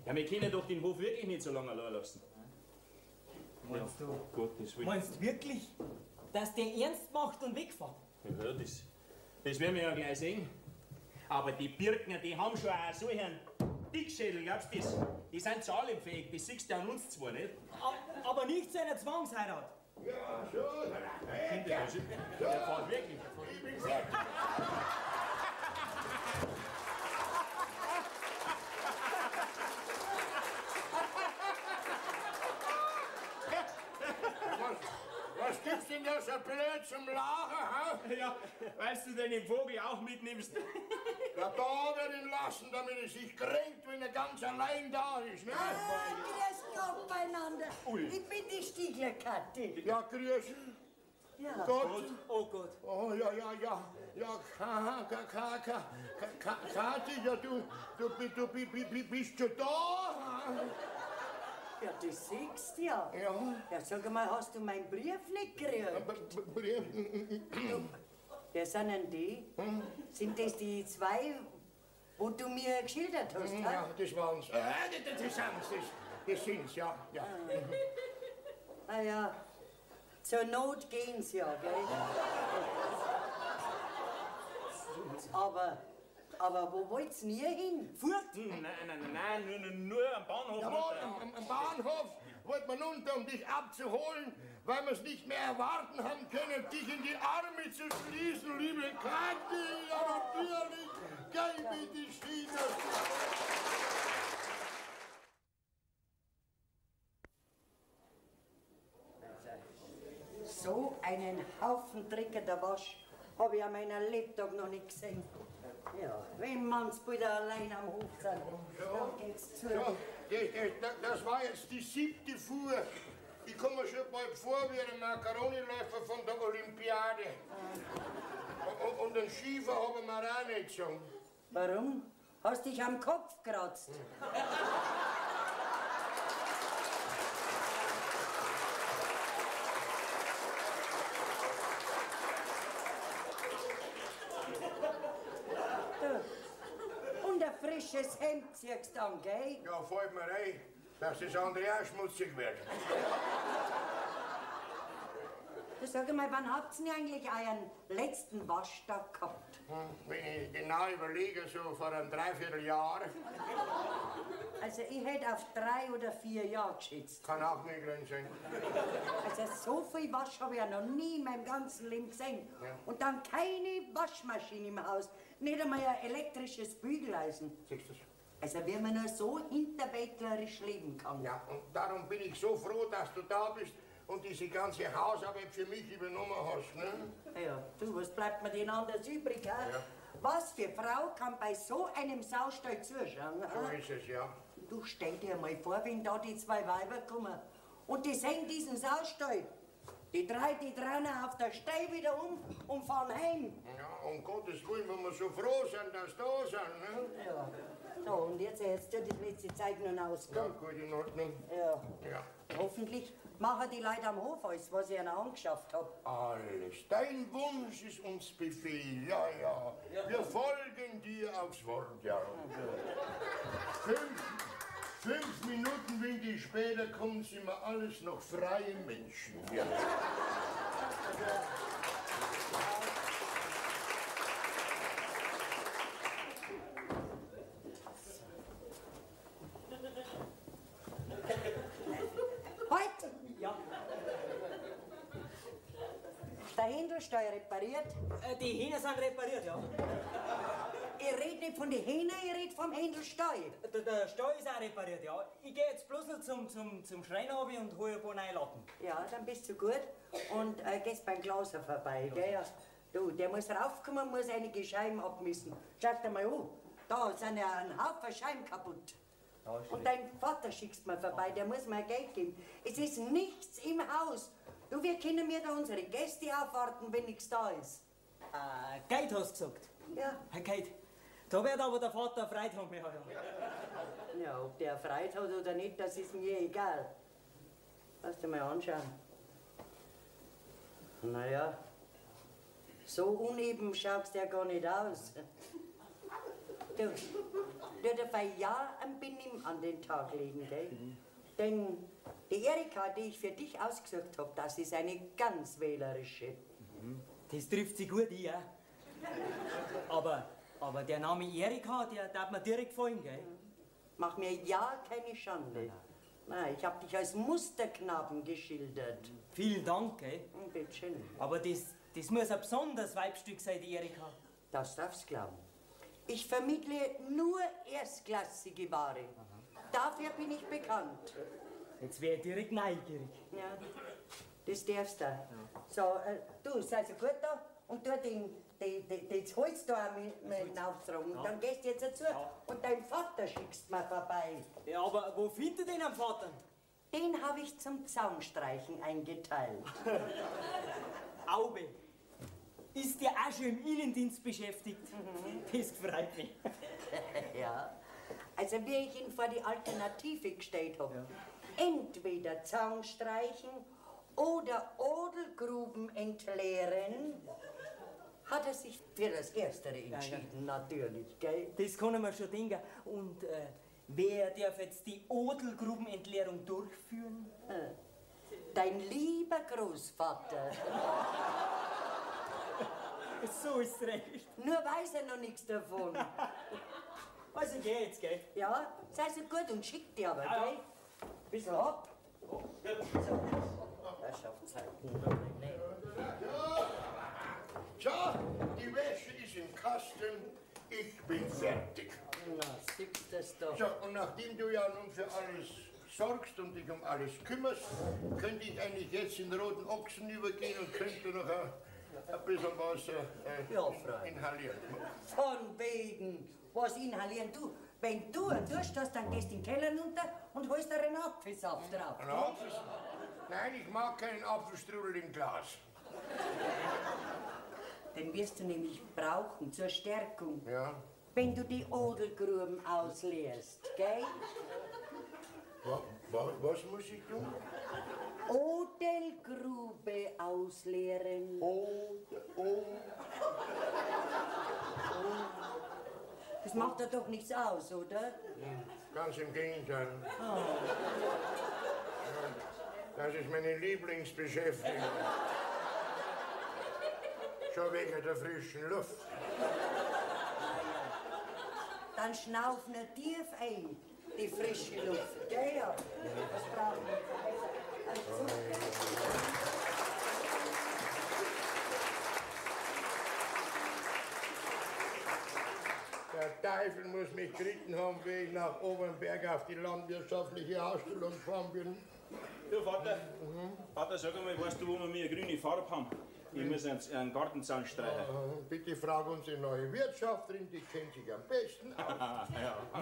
Ja, wir können doch den Hof wirklich nicht so lange allein lassen. Meinst du? Gottes Willen. Meinst du wirklich, dass der ernst macht und wegfährt? Ja, das werden wir ja gleich sehen. Aber die Birkner, die haben schon auch so einen Dickschädel, glaubst du das? Die sind zahlungsfähig, das siehst du an uns zwar nicht. Aber nicht zu einer Zwangsheirat. Ja, so. Hey, Der fährt wirklich. ich bin fertig. Was gibt's denn da so blöd zum Lachen, ha? Ja, weißt du denn den Vogel auch mitnimmst? Ja, da wird ihn lassen, damit er sich kränkt, wenn er ganz allein da ist, ne? Grüß Gott beieinander. Ui. Ich bin die Stiegler-Kathi. Ja, grüß Ja. Gott. Oh Gott. Oh, ja, Kathi, ja, du bist schon da? Ja, das siehst du ja. Ja. Ja, sag mal, hast du meinen Brief nicht gekriegt? Brief. Wer sind denn die? Sind das die 2, wo du mir geschildert hast? Ja, ha? das waren's. Das sind's, ja. Ah ja, zur Not gehen's ja, gell? Aber wo wollt's denn ihr hin? Furt! Nein, nur am Bahnhof. Jawohl, runter. am Bahnhof wollte man runter, um dich abzuholen, weil wir es nicht mehr erwarten haben können, dich in die Arme zu schließen, liebe Kathi. Ja, natürlich. Gell, wie die Schiene. So einen Haufen dreckender Wasch habe ich an meiner Lebtag noch nicht gesehen. Ja, wenn Mannsbilder allein am Hof sind, dann geht's zu. Ja, das war jetzt die 7. Fuhr. Ich komme mir schon bald vor wie ein Makaroniläufer von der Olympiade. Und einen Schiefer haben wir auch nicht schon. Warum? Hast dich am Kopf kratzt? Du, und ein frisches Hemd ziehst du an, gell? Ja, fällt mir ein, dass das andere auch schmutzig wird. Du, sag mal, wann habt ihr eigentlich euren letzten Waschtag gehabt? Wenn ich genau überlege, so vor einem Dreivierteljahr, Also ich hätte auf 3 oder 4 Jahre geschätzt. kann auch möglich sein. Also so viel Wasch habe ich ja noch nie in meinem ganzen Leben gesehen. Ja. Und dann keine Waschmaschine im Haus, nicht einmal ein elektrisches Bügeleisen. Siehst du's? Also wie man nur so hinterbettlerisch leben kann. Ja, und darum bin ich so froh, dass du da bist und diese ganze Hausarbeit für mich übernommen hast. Ne? Ja, du, was bleibt mir denn anders übrig? Ha? Ja. Was für Frau kann bei so einem Saustall zuschauen? So Ha? ist es, ja. Du stell dir mal vor, wenn da die 2 Weiber kommen und die sehen diesen Saustall. Die drehen auf der Stelle wieder um und fahren heim. Ja, um Gottes Willen, wenn wir so froh sind, dass sie da sind. Ne? Ja. So, und jetzt du das letzte Zeichen noch aus. Ja, Komm. gut, in Ordnung. Ja. Ja. Hoffentlich machen die Leute am Hof alles, was ich ihnen angeschafft habe. Alles. Dein Wunsch ist uns Befehl. Ja, ja. Wir folgen dir aufs Wort, ja. 5 Minuten, wenn die später kommen, sind wir alles noch freie Menschen. Ja. Heute! Ja, Der Händelsteuer repariert. die Hähne sind repariert, ja. Ich rede nicht von den Hähnen, ich rede vom Händelsteuer. Der Stall ist auch repariert, ja. Ich gehe jetzt bloß noch zum Schreiner runter und hole ein paar neue Latten. Ja, dann bist du gut. Und gehst beim Glaser vorbei, gell? Ja. Du, der muss raufkommen, muss einige Scheiben abmessen. Schau dir mal an. Da sind ja ein Haufen Scheiben kaputt. Und dein Vater schickst mir vorbei, der muss mir Geld geben. Es ist nichts im Haus. Du, wir können mir da unsere Gäste aufwarten, wenn nichts da ist. Geld hast du gesagt? Ja. Geld. Da wird aber der Vater Freude haben. Ja. Ja, ob der Freude hat oder nicht, das ist mir egal. Lass dir mal anschauen. Naja, so uneben schaut's ja gar nicht aus. Du darf ein Jahr ein Benimm an den Tag legen, gell? Denn die Erika, die ich für dich ausgesucht habe, das ist eine ganz wählerische. Das trifft sie gut ein, ja. Aber der Name Erika, der darf mir direkt gefallen, gell? Mach mir ja keine Schande. Nein, ich hab dich als Musterknaben geschildert. Vielen Dank, gell? Bitte schön. Aber das muss ein besonderes Weibstück sein, die Erika. Das darfst glauben. Ich vermittle nur erstklassige Ware. Dafür bin ich bekannt. Jetzt wäre ich direkt neugierig. Ja, das darfst du. So, du, sei so gut da und tu das Holz da mit auftragen. Und dann gehst du jetzt dazu und deinen Vater schickst mir vorbei. Ja, aber wo findet ihr den am Vater? Den habe ich zum Zaunstreichen eingeteilt. Aube. Ist der auch schon im Innendienst beschäftigt? Das freut mich. Ja, also wie ich ihn vor die Alternative gestellt habe. Entweder Zaun streichen oder Odelgruben entleeren, hat er sich für das Erstere entschieden, natürlich, gell? Das kann ich mir schon denken. Und wer darf jetzt die Odelgrubenentleerung durchführen? Dein lieber Großvater. So ist recht. Nur weiß er noch nichts davon. Also geh jetzt, gell? Ja, sei so gut und schick dir aber, Ja, gell? Bisschen ab. So, er schafft's halt nicht. So, die Wäsche ist im Kasten. Ich bin fertig. Na, siehst das doch. So, und nachdem du ja nun für alles sorgst und dich um alles kümmerst, könnte ich eigentlich jetzt in den roten Ochsen übergehen und könnte noch ein bisschen was Ja, Freund. inhalieren. Von wegen. Was inhalieren du? Wenn du einen Durst hast, dann gehst du in den Keller runter und holst dir einen Apfelsaft drauf. Ein Apfel? Nein, ich mag keinen Apfelstrudel im Glas. Den wirst du nämlich brauchen zur Stärkung, Ja. wenn du die Odelgruben ausleerst, gell? Was muss ich tun? Odelgrube ausleeren. Das macht dir doch nichts aus, oder? Ganz im Gegenteil. Ja, das ist meine Lieblingsbeschäftigung. Schon wegen der frischen Luft. Dann schnauf nur tief ein, die frische Luft, gell? Ja. Das brauchen wir. Der Teufel muss mich geritten haben, wie ich nach Obernberg auf die landwirtschaftliche Ausstellung gefahren bin. Du, Vater, Vater, sag einmal, weißt du, wo wir eine grüne Farbe haben? Ich muss einen Gartenzaun streichen. Bitte frag unsere neue Wirtschafterin, die kennt sich am besten aus.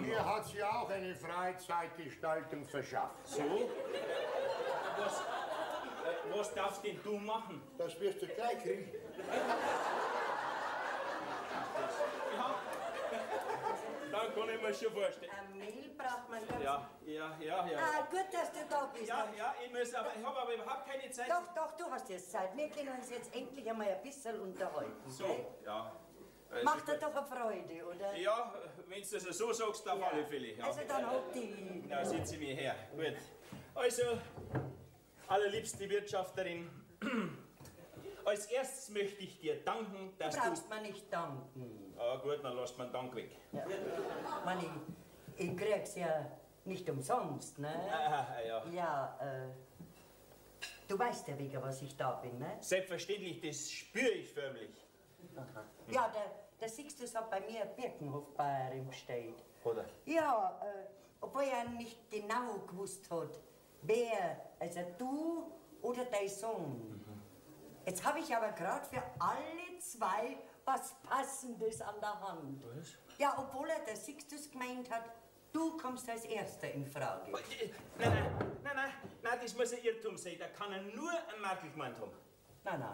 Mir hat sie auch eine Freizeitgestaltung verschafft. So? Was darfst denn du machen? Das wirst du gleich kriegen. Ja. Dann kann ich mir schon vorstellen. Ein Mehl braucht man ganz. Ja. Ah, gut, dass du da bist. Ja, ich habe aber überhaupt keine Zeit. Doch, du hast jetzt Zeit. Wir können uns jetzt endlich einmal ein bisschen unterhalten. So, gell? ja. Macht dir doch eine Freude, oder? Ja, wenn du das so sagst, auf alle Fälle. Ja. Also dann hock die. Na, sitze ich mir her. Gut. Also, allerliebste Wirtschafterin, als erstes möchte ich dir danken, dass Du du... brauchst mir nicht danken. Ah, gut, dann lasst man Dank weg. Ja. Manni, ich krieg's ja nicht umsonst, ne? Ja. Ja, du weißt ja, wegen was ich da bin, ne? Selbstverständlich, das spüre ich förmlich. Ja, der Sixtus hat bei mir Birkenhofbayerin bestellt. Oder? Ja, obwohl er nicht genau gewusst hat, wer, also du oder dein Sohn. Jetzt habe ich aber gerade für alle zwei was Passendes an der Hand. Was? Ja, obwohl er der Sixtus gemeint hat, Du kommst als Erster in Frage. Nein, das muss ein Irrtum sein. Da kann er nur einen Markel gemeint haben. Nein.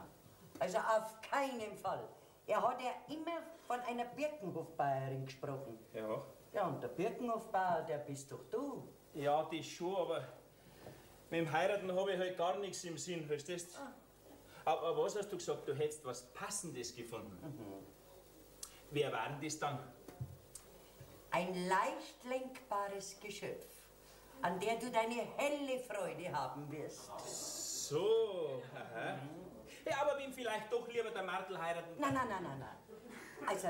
Also auf keinen Fall. Er hat ja immer von einer Birkenhofbäuerin gesprochen. Ja. Ja, und der Birkenhofbauer, der bist doch du. Ja, das schon, aber mit dem Heiraten habe ich halt gar nichts im Sinn, verstehst du? Aber was hast du gesagt? Du hättest was Passendes gefunden. Wer war denn das dann? Ein leicht lenkbares Geschöpf, an der du deine helle Freude haben wirst. So, aha. Ja, aber wenn vielleicht doch lieber der Martel heiraten. Nein. Also,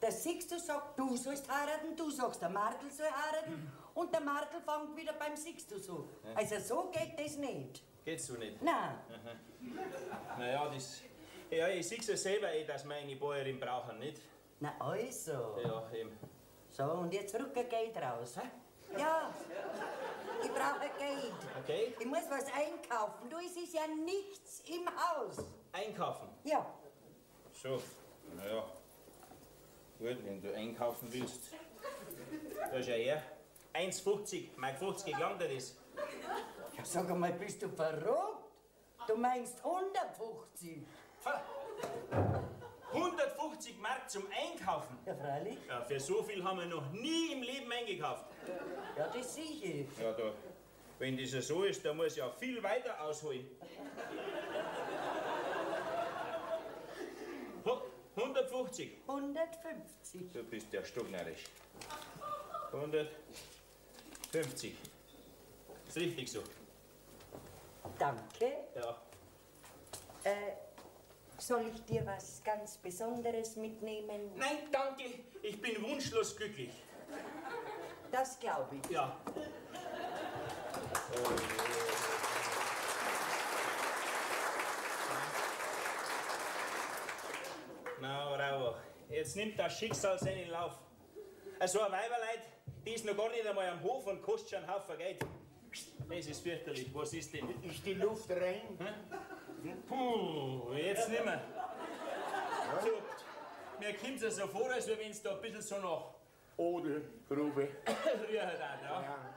der Sixtus sagt, du sollst heiraten, du sagst, der Martel soll heiraten und der Martel fängt wieder beim Sixtus an. Also so geht das nicht. Geht's so nicht? Nein. Naja, ja, ich sehe ja selber dass wir eine Bäuerin brauchen, nicht? Na also. Ja, eben. So, und jetzt rück Geld raus. Hä? Ja, ich brauche Geld. Okay. Ich muss was einkaufen. Du, es ist ja nichts im Haus. Einkaufen? Ja. So, naja. Gut, wenn du einkaufen willst. Da schau her. 1,50. Mein 50 langt dir das. Ja, sag einmal, bist du verrückt? Du meinst 150? 150 Mark zum Einkaufen? Ja, freilich. Ja, für so viel haben wir noch nie im Leben eingekauft. Ja, das sehe ich. Ja, da, wenn das ja so ist, dann muss ich ja viel weiter ausholen. 150. 150. Du bist ja stocknärrisch. 150. Ist richtig so. Danke. Ja. Soll ich dir was ganz Besonderes mitnehmen? Nein, danke. Ich bin wunschlos glücklich. Das glaube ich. Ja. Na, bravo. Jetzt nimmt das Schicksal seinen Lauf. So ein Weiberleid, die ist noch gar nicht einmal am Hof und kostet schon einen Haufen Geld. Das ist fürchterlich. Was ist denn? Ist die Luft rein? Puh, jetzt nimmer. So, mir kommt es so vor, als wenn es da ein bisschen so nach Oder Grube. rührt.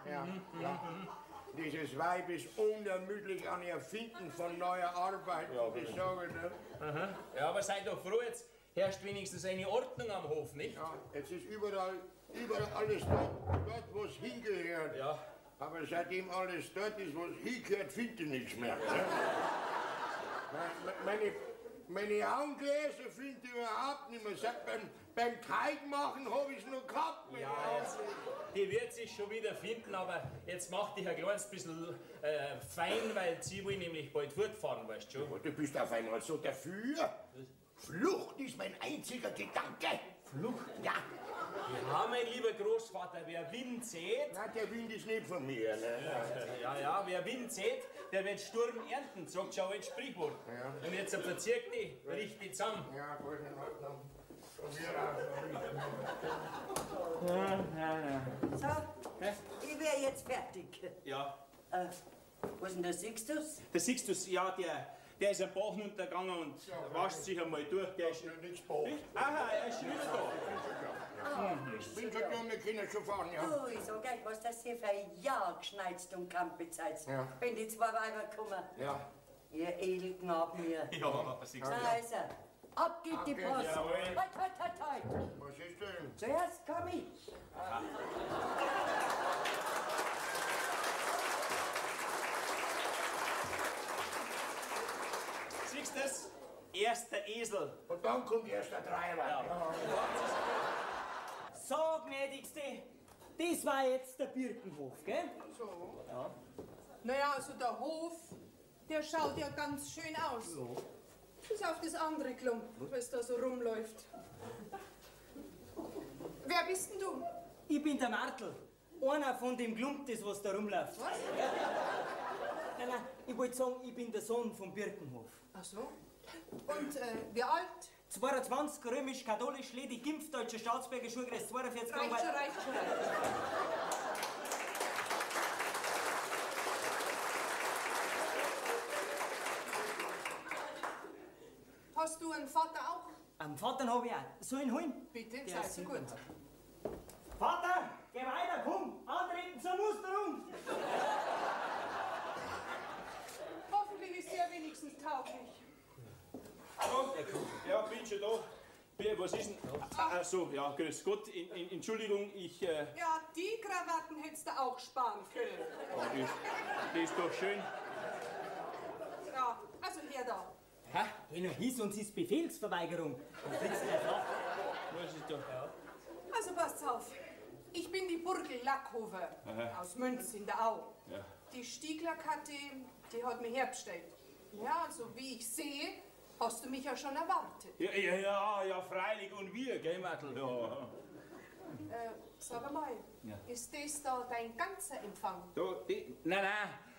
Ja. Dieses Weib ist unermüdlich an Erfinden von neuer Arbeit. Ich sage, ne? Ja, aber sei doch froh, jetzt herrscht wenigstens eine Ordnung am Hof, nicht? Ja, jetzt ist überall alles dort, wo es hingehört. Ja. Aber seitdem alles dort ist, wo es hingehört, findet ihr nichts mehr. Ne? Meine Augengläser finde ich überhaupt nicht mehr. Seit beim Teig machen habe ich es noch gehabt. Ja, jetzt, die wird sich schon wieder finden, aber jetzt mach dich ein kleines bisschen fein, weil sie will nämlich bald fortfahren, weißt du schon. Du bist auf einmal so dafür. Flucht ist mein einziger Gedanke. Flucht? Ja. Ja, mein lieber Großvater, wer Wind sät, Na, der Wind ist nicht von mir. Ne? ja, wer Wind sät, der wird Sturm ernten, sagt schon ein Sprichwort. Ja. Und jetzt verzirkt die, bricht die zusammen. Ja, gut, in Ordnung. Von mir aus. So, ich wäre jetzt fertig. Ja. Wo ist denn der Sixtus? Der Sixtus, ja, der ist am Bach runtergegangen und wascht sich einmal durch. Der ist Ja, nichts Bauch. Aha, er ist schon wieder da. Ich bin schon dumm, wir können schon fahren, ja. Oh, ich sag euch, was das hier für ein Jahr geschneit und Kampitz seid. Ja. Wenn die zwei Weiber kommen. Ja. Ihr Edelknaben hier. Ja, Sixtus. Na also, ab geht die Post. Jawohl. Halt. Was ist denn? Zuerst komm ich. Siehst du das? Erst der Esel. Und dann kommt erst der Treiber. So, gnädigste, das war jetzt der Birkenhof, gell? Naja, also der Hof, der schaut ja ganz schön aus. Bis auf das andere Klump, was da so rumläuft. Wer bist denn du? Ich bin der Martel. Einer von dem Klump, das was da rumläuft. Was? Nein, ich wollte sagen, ich bin der Sohn vom Birkenhof. Ach so. Und wie alt? 22, römisch-katholisch, ledig, geimpft, deutscher Staatsbürger, Schulkreis 42 Reicht schon. Hast du einen Vater auch? Am Vater habe ich auch. Soll ich ihn holen? Bitte, Der sei ist so in gut. Vater, geh weiter, komm, antreten zur Musterung. Hoffentlich ist der wenigstens tauglich. Oh, ja, bin schon da. Was ist denn? Ach so, ja, grüß Gott. Entschuldigung, ich. Ja, die Krawatten hättest du auch sparen können. Das ist doch schön. Ja, also her da. Hä? Geh nur hin, sonst ist Befehlsverweigerung. Dann sitzt der drauf. Was ist da? Also passt auf. Ich bin die Burgel Lackhofer aus Münz in der Au. Ja. Die Stieglerkatte, die hat mir herbestellt. Ja, also wie ich sehe, hast du mich ja schon erwartet. Ja, freilich. Und wir, gell, Martel? Ja. Sag mal, ist das da dein ganzer Empfang? Da, nein.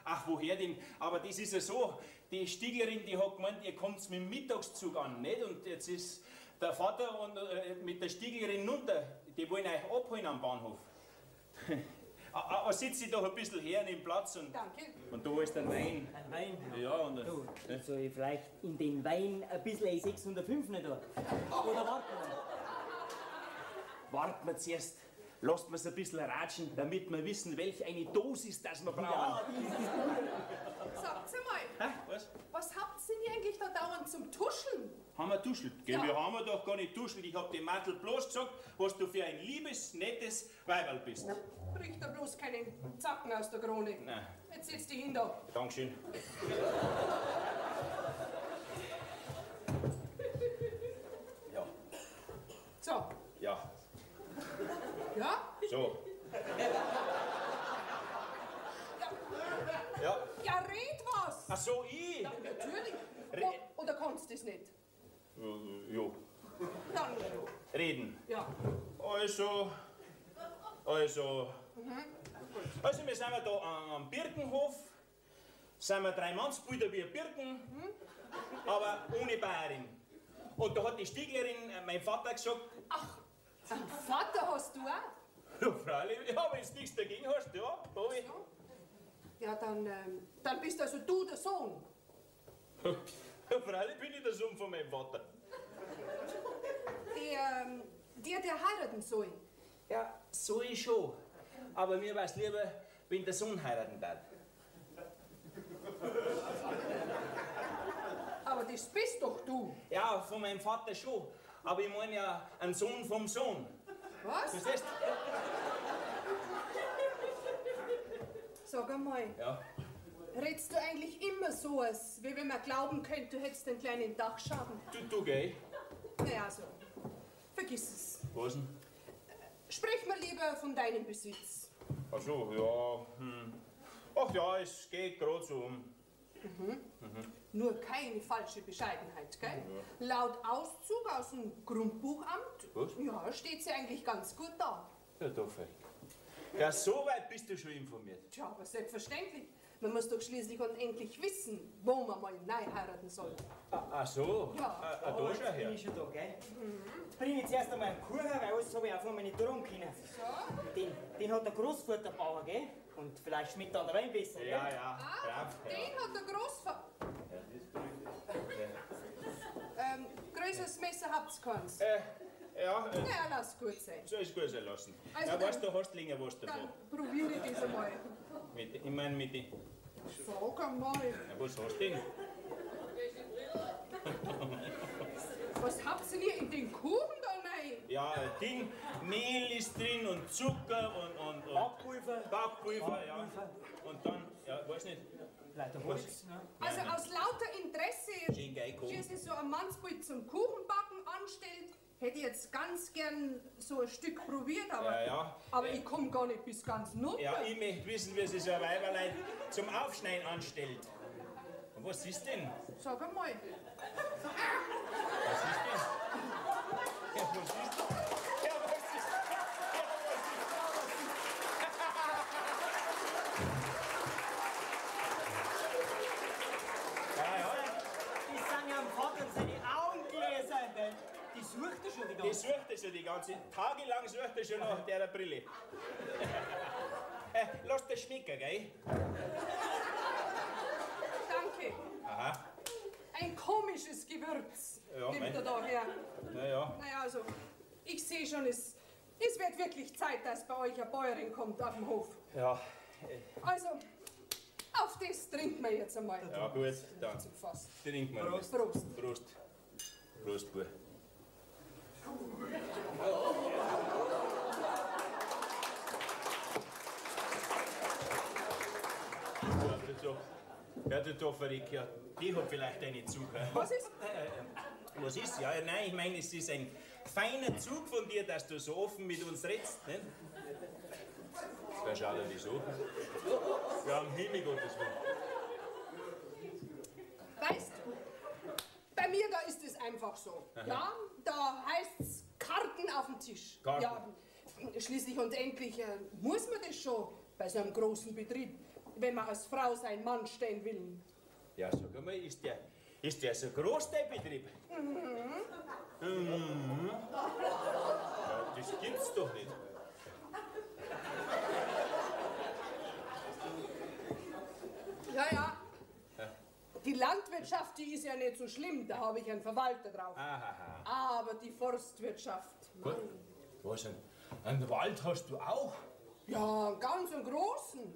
Ach, woher denn? Aber das ist ja so. Die Stieglerin, die hat gemeint, ihr kommt mit dem Mittagszug an, nicht? Und jetzt ist der Vater und mit der Stieglerin runter. Die wollen euch abholen am Bahnhof. Aber sitzt doch ein bisschen her an dem Platz und. Danke. Und da ist der Wein. Ein Wein. Ja, und. Du, soll ich vielleicht in den Wein ein bisschen 605 nicht da? Oder warten wir? Warten wir zuerst. Lasst mir's ein bisschen ratschen, damit wir wissen, welch eine Dosis das wir brauchen. Ja, Sagt's mal, Hä? was habt ihr denn eigentlich da dauernd zum Tuscheln? Haben wir tuschelt? Gell, Ja. wir haben doch gar nicht tuschelt. Ich hab dem Martel bloß gesagt, was du für ein liebes, nettes Weiberl bist. Bricht da bloß keinen Zacken aus der Krone. Nein. Jetzt setz dich hin da. Dankeschön. Ja, So, ja, ja? so. Ja. Ja, red was! Ach so, ich? Natürlich. Re- Oder kannst du es nicht? Jo, Dann, reden. ja. Also, wir sind da am Birkenhof, sind wir 3 Mannsbrüder wie Birken, aber ohne Bayerin. Und da hat die Stieglerin, mein Vater, gesagt, Ach, einen Vater hast du auch? ja, freilich, ja, wenn du nichts dagegen hast, ja, hab ich. Ja, dann bist also du der Sohn. Ja, freilich bin ich der Sohn von meinem Vater. Der heiraten soll. Ja, so ich schon. Aber mir wär's lieber, wenn der Sohn heiraten darf. Aber das bist doch du. Ja, von meinem Vater schon. Aber ich meine ja einen Sohn vom Sohn. Was? Verstehst Sag einmal, Ja. redst du eigentlich immer so, als wie wenn man glauben könnte, du hättest einen kleinen Dachschaden? Du, gell? Naja, also, vergiss es. Was denn? Sprich mal lieber von deinem Besitz. Ach so, ja. Ach ja, es geht gerade so um. Nur keine falsche Bescheidenheit, gell? Laut Auszug aus dem Grundbuchamt, Was? ja, steht sie eigentlich ganz gut da. Ja, doch, völlig. Ja, so weit bist du schon informiert. Tja, aber selbstverständlich. Man muss doch schließlich und endlich wissen, wo man mal neu heiraten soll. Ach so? Ja. Da jetzt schau bin her. ich schon da, gell? Bring jetzt erst einmal einen Kuchen, weil alles habe ich auch noch nicht tragen können. Den hat der Großvater Bauer, gell? Und vielleicht schmeckt dann der Wein besser, gell? Ja, ja. Ah, Brav. den hat der Großvater. Größeres Messer habt's keins. Ja, Ja, lass gut sein. so ist gut sein lassen. Also Ja, dann- weißt du, hast länger was davon. Dann probiere ich das einmal. Ich meine mit den. Sag einmal, Ja, was hast du denn? was habt ihr denn in den Kuchen da rein? Ja, Ding, Mehl ist drin und Zucker und Backpulver. Backpulver, ja. Und dann, ja, weiß nicht. Leider Holz, ne? Also aus lauter Interesse, Schön geil kochen. wie sich so ein Mannsbild zum Kuchenbacken anstellt, hätte ich jetzt ganz gern so ein Stück probiert, aber, Ja. aber ich komme gar nicht bis ganz runter. Ja, ich möchte wissen, wie sich so ein Weiberlein zum Aufschneiden anstellt. Und was ist denn? Sag einmal. Was ist denn? Ja, was ist denn? Ja, was ist Die sind ja am Vater seine Augengläser, gell? Die sucht er schon die Die ganze Zeit. sucht er schon die ganze tagelang sucht er schon nach der Brille. Lass das schmecken, gell? Danke. Aha. Ein komisches Gewürz Ja, nimmt mein- er da her. Naja. Naja, also, ich sehe schon, es Es wird wirklich Zeit, dass bei euch eine Bäuerin kommt auf den Hof. Ja, Also, auf das trinken wir jetzt einmal. ja gut, dann Zum Fass. trinken wir. Prost. Prost. Prost, gut. Ja, du Tofferik, ja, die hat vielleicht einen Zug. Was ist? Was ist? Ja, nein, ich meine, es ist ein feiner Zug von dir, dass du so offen mit uns redst, ne? Da schau dir das an. Ja, am Himmel Gottes Willen. Weißt du, bei mir da ist es einfach so. Ja, da heißt's Karten auf dem Tisch. Karten. Ja, schließlich und endlich muss man das schon bei so einem großen Betrieb, wenn man als Frau seinen Mann stellen will. Ja, sag einmal, ist der so groß, der Betrieb? Mhm. Ja, das gibt's doch nicht. Ja, ja. Die Landwirtschaft, die ist ja nicht so schlimm, da habe ich einen Verwalter drauf. Aha. Aber die Forstwirtschaft, Gut. Was, einen Wald hast du auch? ja, einen ganz einen großen.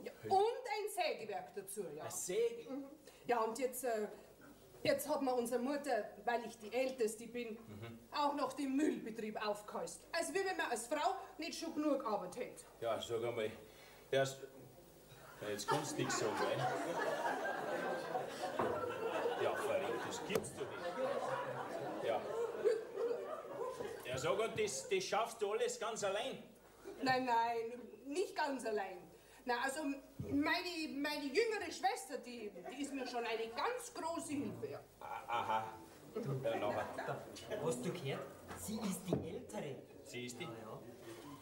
Ja, und ein Sägewerk dazu, ja. Eine Säge? Ja, und jetzt hat mir unsere Mutter, weil ich die Älteste bin, auch noch den Müllbetrieb aufgeheißt. Also wie wenn man als Frau nicht schon genug Arbeit hätte. Ja, sag einmal. Jetzt kannst du nichts sagen, ne? Ja, verrückt, das gibt's doch nicht. Ja. Ja, sag und das schaffst du alles ganz allein? Nein, nicht ganz allein. Na, also meine jüngere Schwester, die ist mir schon eine ganz große Hilfe. Ja. Aha. Ja, nachher. Hast du gehört? Sie ist die Ältere. Sie ist die?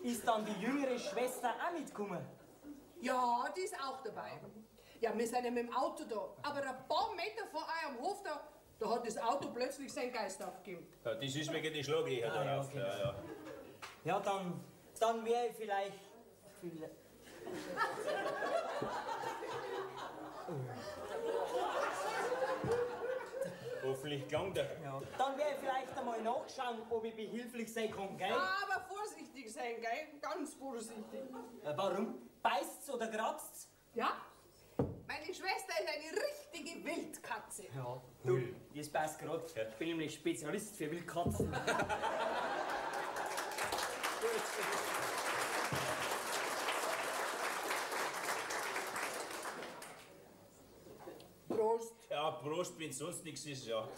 Ist dann die jüngere Schwester auch mitgekommen? Ja, die ist auch dabei. Ja, wir sind ja mit dem Auto da. Aber ein paar Meter vor eurem Hof, da hat das Auto plötzlich seinen Geist aufgegeben. Ja, das ist wegen den Schlaglöchern Ah, ja, darauf. okay. Ja, ja. Ja, dann wäre ich vielleicht... Hoffentlich klang der. Ja. Dann werde ich vielleicht einmal nachschauen, ob ich behilflich sein kann, gell? Aber vorsichtig sein, gell? Ganz vorsichtig. Warum? Beißt's oder kratzt's? Ja? Meine Schwester ist eine richtige Wildkatze. Ja. Du, das passt gerade. Ich bin nämlich Spezialist für Wildkatzen. Prost. Ja, Prost, wenn sonst nichts ist, ja.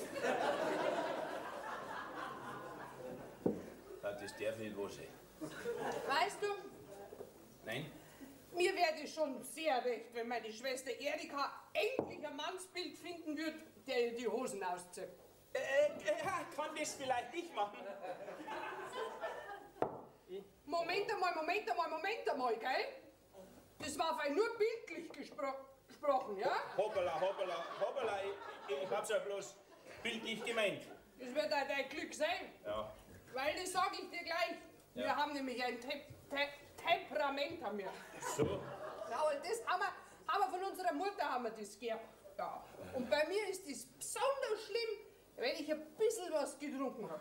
Ja, das darf nicht wahr sein. Weißt du, Nein? mir wäre es schon sehr recht, wenn meine Schwester Erika endlich ein Mannsbild finden würde, der ihr die Hosen auszieht. Kann das vielleicht ich machen? Moment einmal, gell? Das war fein nur bildlich gesprochen, ja? Hoppala, ich hab's ja bloß bildlich gemeint. Das wird auch dein Glück sein. Ja. Weil das sage ich dir gleich. Ja. Wir haben nämlich ein Temperament haben wir. So? Ja, und das haben wir von unserer Mutter haben wir das geerbt. Ja. Und bei mir ist das besonders schlimm, wenn ich ein bisschen was getrunken habe.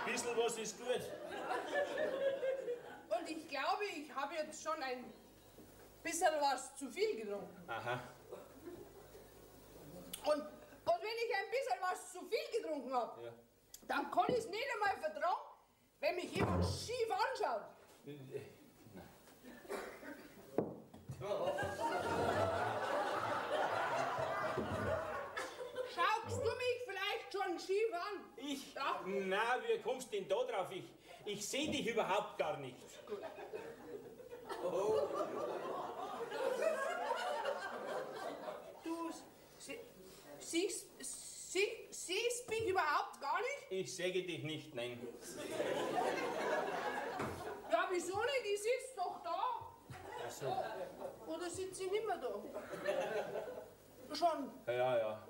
Ein bisschen was ist gut. Und ich glaube, ich habe jetzt schon ein bisschen was zu viel getrunken. Aha. Und wenn ich ein bisschen was zu viel getrunken habe, Ja. dann kann ich es nicht einmal vertragen, wenn mich jemand schief anschaut. Schaust du mich vielleicht schon schief an? Ich? Ja. Na, wie kommst du denn da drauf? Ich sehe dich überhaupt gar nicht. Du siehst mich überhaupt gar nicht? Ich säge dich nicht, nein. Ja, wieso nicht? Ich sitze doch da. Ach so. Oder sitze ich nicht mehr da? Schon. Ja.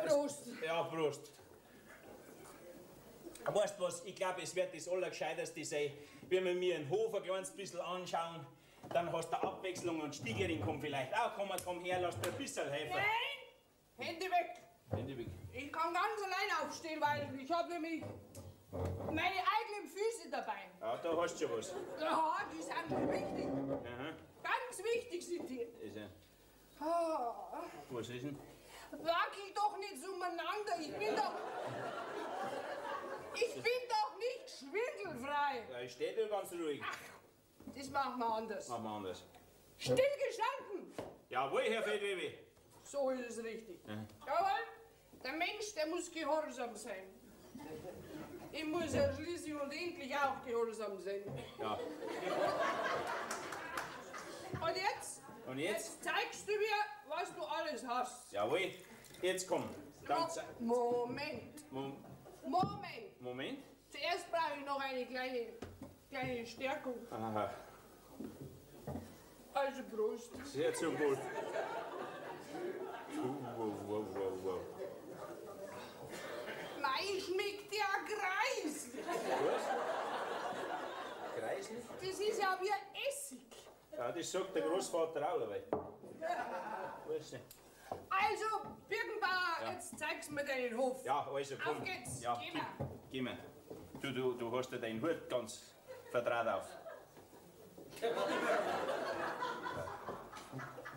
Prost. Ja, Prost. Weißt du was, ich glaube, es wird das Allergescheiterste sein, wenn wir mir einen Hof ein kleines bisschen anschauen, dann hast du Abwechslung und Stiegerin kommt vielleicht auch. Komm her, lass dir ein bisschen helfen. Nein! Hände weg! Hände weg. Ich kann ganz allein aufstehen, weil ich habe nämlich meine eigenen Füße dabei. Ja, da hast du schon was. Ja, die sind wichtig. Aha. Ganz wichtig sind die. Ist ja. Ah, Was ist denn? wackel doch nicht so umeinander. Ich bin doch nicht schwindelfrei. Ja, ich steh da ganz ruhig. Das machen wir anders. Machen wir anders. Still gestanden. Jawohl, Herr Feldwebel. So ist es richtig. Jawohl, der Mensch, der muss gehorsam sein. Ich muss ja schließlich und endlich auch gehorsam sein. Ja. Und jetzt? Und jetzt? Zeigst du mir, was du alles hast. Jawohl. Jetzt komm. Dann Moment. Moment. Moment. Zuerst brauche ich noch eine kleine Stärkung. Aha. Also Prost. Sehr zum Wohl. Wow. Mei, schmeckt der Greis. Was? Kreisel? Das ist ja wie Essig. Ja, das sagt der Großvater auch dabei. Was denn? Also, Birkenbauer, jetzt zeigst du mir deinen Hof. Ja, also komm. Auf geht's. Ja, geh mal. Du hast ja deinen Hut ganz vertraut auf.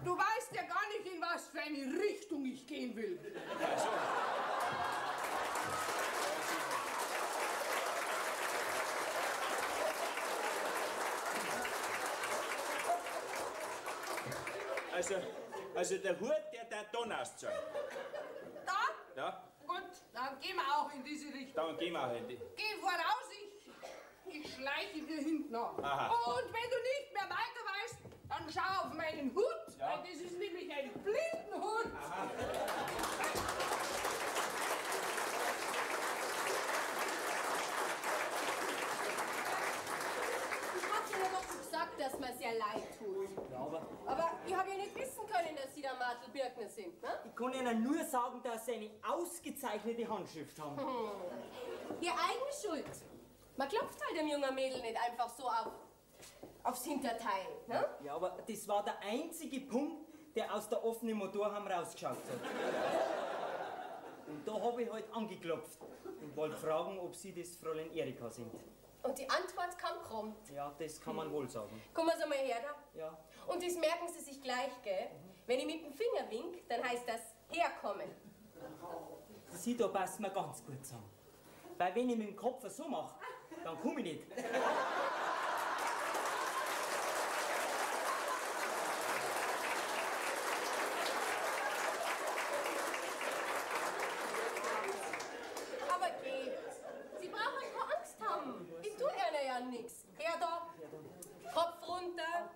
Du weißt ja gar nicht, in was für eine Richtung ich gehen will. Also. Also der Hut, der dann auszahlen. Da? Ja, Gut, dann gehen wir auch in diese Richtung. dann gehen wir halt. Geh voraus, ich schleiche dir hinten nach. Aha. Und wenn du nicht mehr weiter weißt, dann schau auf meinen Hut, Ja. weil das ist nämlich ein Blindenhut. Ich hab dir doch gesagt, dass mir sehr leid tut. Ja, Aber ich habe ja nicht wissen können, dass Sie der Martel Birkner sind, ne? ich kann Ihnen nur sagen, dass Sie eine ausgezeichnete Handschrift haben. Ihr eigene Schuld. Man klopft halt dem jungen Mädel nicht einfach so aufs Hinterteil, ne? Ja, aber das war der einzige Punkt, der aus der offenen Motorhaube rausgeschaut hat. Und da habe ich halt angeklopft und wollte fragen, ob Sie das Fräulein Erika sind. Und die Antwort kam prompt. Ja, das kann man wohl sagen. Kommen Sie mal her da. Ja. Und das merken Sie sich gleich, gell? Wenn ich mit dem Finger wink, dann heißt das herkommen. Sie da passt mir ganz gut zusammen. Weil wenn ich mit dem Kopf so mache, dann komme ich nicht. Aber geht. Sie brauchen keine Angst haben. Ich tue Ihnen ja nichts. Her da. Kopf runter.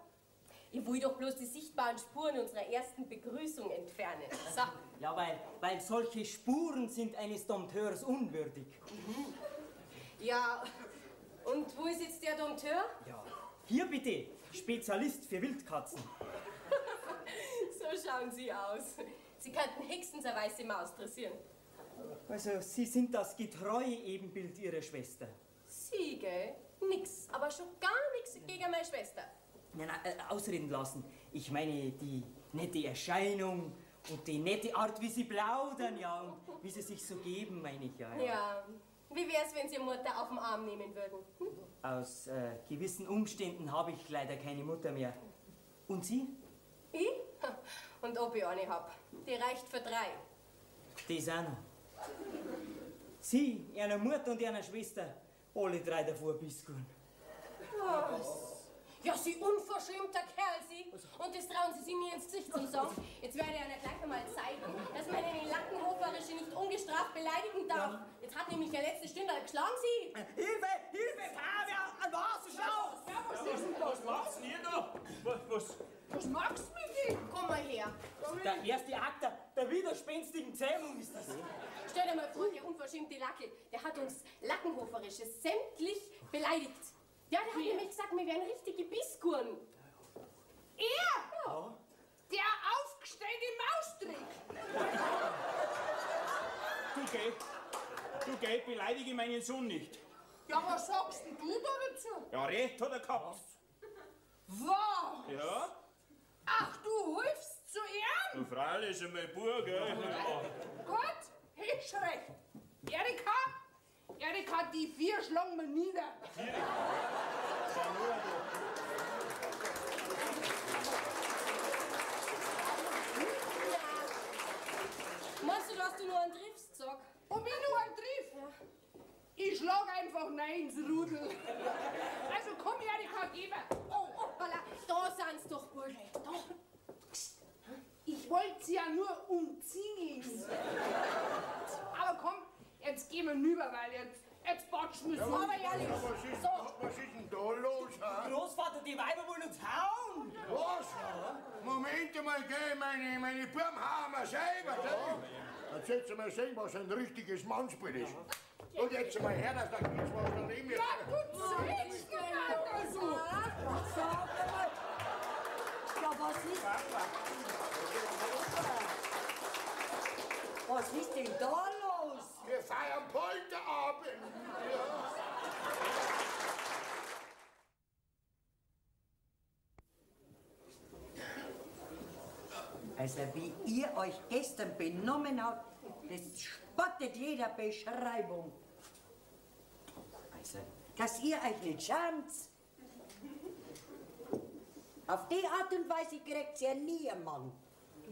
Ich will doch bloß die sichtbaren Spuren unserer ersten Begrüßung entfernen. So. Ja, weil solche Spuren sind eines Dompteurs unwürdig. Ja, und wo ist jetzt der Dompteur? Ja. Hier bitte, Spezialist für Wildkatzen. So schauen Sie aus. Sie könnten höchstens eine weiße Maus dressieren. Also, Sie sind das getreue Ebenbild Ihrer Schwester. Sie, gell? Nix, aber schon gar nichts gegen meine Schwester. Nein, ausreden lassen. Ich meine, die nette Erscheinung und die nette Art, wie Sie plaudern, ja, und wie Sie sich so geben, meine ich, ja. Ja, wie wär's, wenn Sie Mutter auf den Arm nehmen würden? Hm? Aus gewissen Umständen habe ich leider keine Mutter mehr. Und Sie? Ich? Und ob ich eine hab. Die reicht für 3. Das auch noch. Sie, Ihre Mutter und Ihre Schwester, alle 3 davor Biskuren. Was? Ja, Sie unverschämter Kerl, Sie. Und das trauen Sie sich mir ins Gesicht zu sagen. Jetzt werde ich Ihnen gleich einmal zeigen, dass man eine Lackenhoferische nicht ungestraft beleidigen darf. Jetzt hat nämlich der letzte Stündler geschlagen, Sie. Hilfe! Hilfe! Feuerwehr! Ein Wasserschlauch! Ja, was ist denn Was macht's denn ihr da? Was magst du mit ihm? Komm mal her. Der erste Akt der widerspenstigen Zähmung ist das. Stell dir mal vor, der unverschämte Lackel, der hat uns Lackenhoferische sämtlich beleidigt. Ja, der hat nämlich gesagt, wir wären richtige Biskuren. Er? Ja. Der aufgestellte Maustrick. Du geh, beleidige meinen Sohn nicht. Ja, was sagst denn du da dazu? Ja, recht hat er gehabt. Was? Ja? Ach, du hilfst zu ihm? Du freilich ist einmal Bub, gell? Ja. Gut, ist recht. Erika, die 4 schlagen wir nieder. Meinst du, dass du nur einen triffst, sag? Ob ich nur einen triff? Ich schlag einfach nein ins Rudel. Also komm her, die Kargeber. Oh, hoppala, da sind's doch, Bursche. Da. Ich wollte sie ja nur umziehen. Aber komm, jetzt gehen wir rüber, weil jetzt batschen wir so. Aber ehrlich, Was ist denn da los, ha? Großvater, die Weiber wollen uns hauen! Was? Moment mal, gell, meine Buben hauen wir selber, gell? Jetzt setzt mal sehen, was ein richtiges Mannsbild ist. Und jetzt mal her, dass da nichts was daneben ist. Ja, du zeigst mir mal so. Sag mal. Ja, was ist denn da los? Wir feiern Polterabend. Ja. Also wie ihr euch gestern benommen habt, das spottet jeder Beschreibung. Also, dass ihr euch nicht schämt. Auf die Art und Weise kriegt's ja nie einen Mann.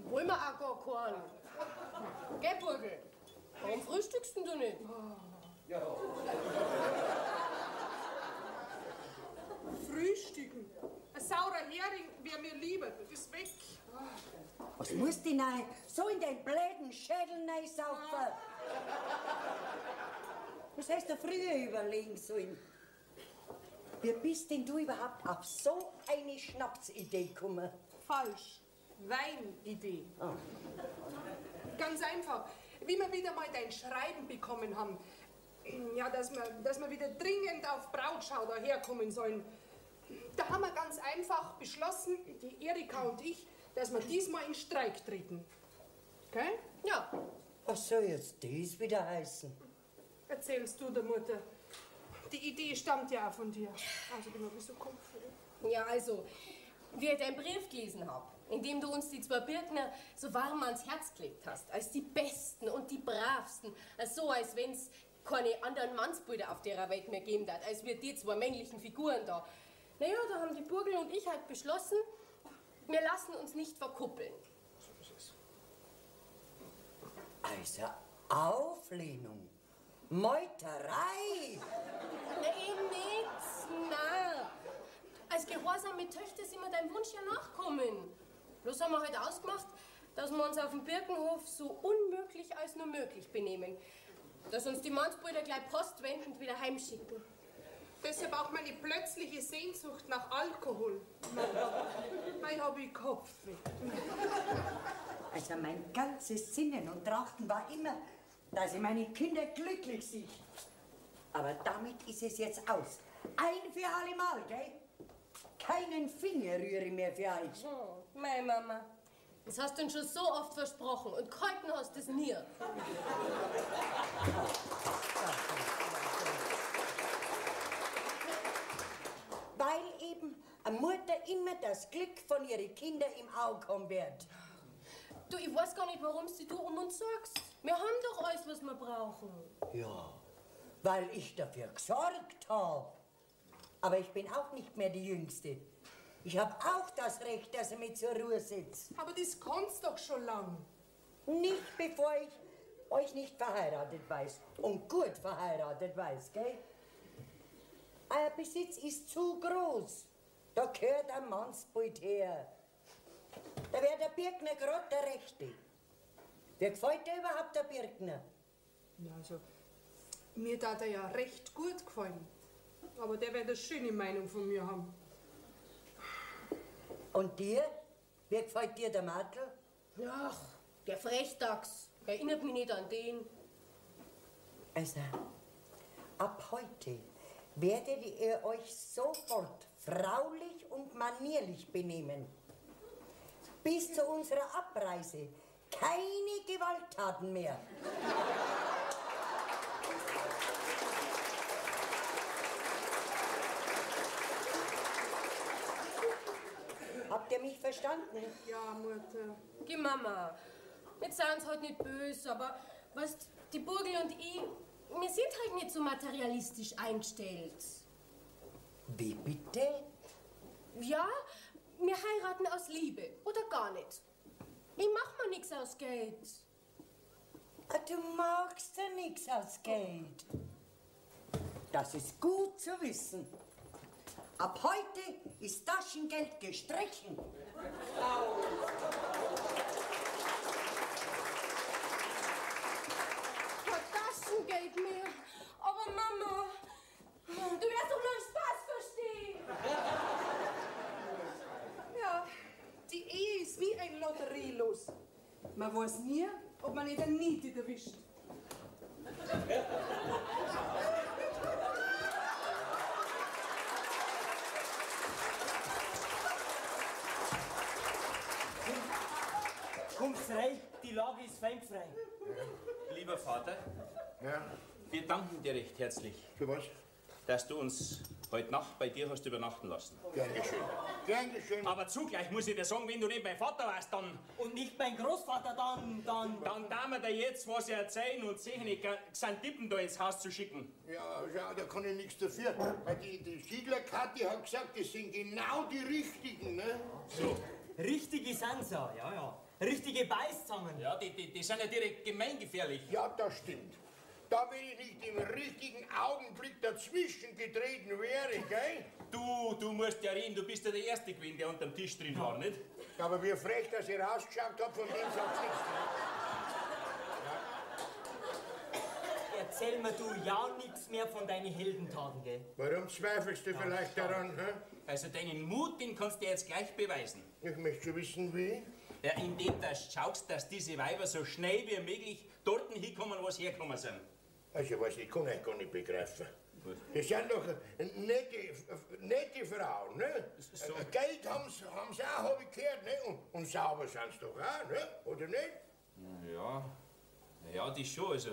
wollen wir auch gar keinen. Gell, Burgel? Warum frühstückst denn du nicht? Frühstücken. Ein saurer Hering wäre mir lieber. Das ist weg. Was musst du denn so in den blöden Schädel reinsaufen? Was hast du früher überlegen sollen? Wie bist denn du überhaupt auf so eine Schnapsidee gekommen? Falsch. Weinidee. Ganz einfach. Wie wir wieder mal dein Schreiben bekommen haben, ja, dass wir wieder dringend auf Brautschau daherkommen sollen, da haben wir ganz einfach beschlossen, die Erika und ich, dass wir diesmal in Streik treten. Gell? Ja, Was soll jetzt das wieder heißen? Erzählst du der Mutter. Die Idee stammt ja auch von dir. Also bin ich ein bisschen konfus. ja, also, wie ich deinen Brief gelesen habe, in dem du uns die 2 Birkner so warm ans Herz gelegt hast, als die Besten und die Bravsten, so als wenn's keine anderen Mannsbilder auf der Welt mehr geben darf, als wir die 2 männlichen Figuren da. Naja, da haben die Burgel und ich halt beschlossen, wir lassen uns nicht verkuppeln. Also Auflehnung, Meuterei. Na, eben nix, na. Als gehorsame Töchter sind wir deinem Wunsch ja nachkommen. Bloß haben wir halt ausgemacht, dass wir uns auf dem Birkenhof so unmöglich als nur möglich benehmen. Dass uns die Mannsbrüder gleich postwendend wieder heimschicken. Deshalb auch meine plötzliche Sehnsucht nach Alkohol. Ich habe Kopfweh. Also mein ganzes Sinnen und Trachten war immer, dass ich meine Kinder glücklich sehe. Aber damit ist es jetzt aus. Ein für alle Mal, gell? Keinen Finger rühre ich mehr für euch. Meine Mama, das hast du uns schon so oft versprochen und gehalten hast es nie. Weil eben eine Mutter immer das Glück von ihren Kindern im Auge haben wird. Du, ich weiß gar nicht, warum du um uns sorgst. Wir haben doch alles, was wir brauchen. Ja, weil ich dafür gesorgt habe. Aber ich bin auch nicht mehr die Jüngste. Ich habe auch das Recht, dass ich mich zur Ruhe setze. Aber das kannst doch schon lang. Nicht bevor ich euch nicht verheiratet weiß. Und gut verheiratet weiß, gell? Euer Besitz ist zu groß. Da gehört ein Mannsbild her. Da wäre der Birkner gerade der Rechte. Wie gefällt dir überhaupt der Birkner? Ja, also, mir darf er ja recht gut gefallen. Aber der wird eine schöne Meinung von mir haben. Und dir? Wie gefällt dir der Martel? Ach, der Frechdachs. Erinnert mich nicht an den. Also, ab heute werdet ihr euch sofort fraulich und manierlich benehmen. Bis zu unserer Abreise keine Gewalttaten mehr. Habt ihr mich verstanden? Ja, Mutter. Die Mama. Jetzt sind sie halt nicht böse, aber weißt, die Burgel und ich, wir sind halt euch nicht so materialistisch eingestellt. Wie bitte? Ja, wir heiraten aus Liebe oder gar nicht. Ich mach mir nichts aus Geld. Ah, du magst ja nichts aus Geld. Das ist gut zu wissen. Ab heute ist Taschengeld gestrichen. Kein Taschengeld mehr. Aber Mama, du wirst doch nur Spaß verstehen. Ja, die Ehe ist wie ein Lotterielos. Man weiß nie, ob man nicht eine Niete erwischt. Kommt's rein, die Lage ist feindfrei. Lieber Vater, Ja, wir danken dir recht herzlich, für was? dass du uns heute Nacht bei dir hast übernachten lassen. Gern geschehen. Gern geschehen. Aber zugleich muss ich dir sagen, wenn du nicht mein Vater warst, dann Und nicht mein Großvater, dann. darf man dir jetzt was erzählen und sicher nicht sind Tippen da ins Haus zu schicken. Ja, schau, da kann ich nichts dafür. Weil die Schiedler-Kathi hat gesagt, das sind genau die Richtigen, ne? So. Richtige sind sie, ja. Richtige Beißzangen. Ja, die sind ja direkt gemeingefährlich. Ja, das stimmt. Da, wenn ich nicht im richtigen Augenblick dazwischen getreten wäre, gell? Du musst ja reden, du bist ja der Erste gewesen, der unterm Tisch drin war, nicht? Aber wie frech, dass ich rausgeschaut hab, von dem sagt's nichts. Erzähl mir du ja nichts mehr von deinen Heldentaten, gell? Warum zweifelst du vielleicht daran, hä? Also deinen Mut, den kannst du jetzt gleich beweisen. Ich möchte schon wissen, wie. Ja, indem du schaust, dass diese Weiber so schnell wie möglich dorten hinkommen, wo sie hergekommen sind. Also, was ich kann euch gar nicht begreifen. Das sind doch nette Frauen, ne? So. Geld haben sie auch, hab ich gehört, ne? Und sauber sind sie doch auch, ne? Oder nicht? Ja, das schon. Also,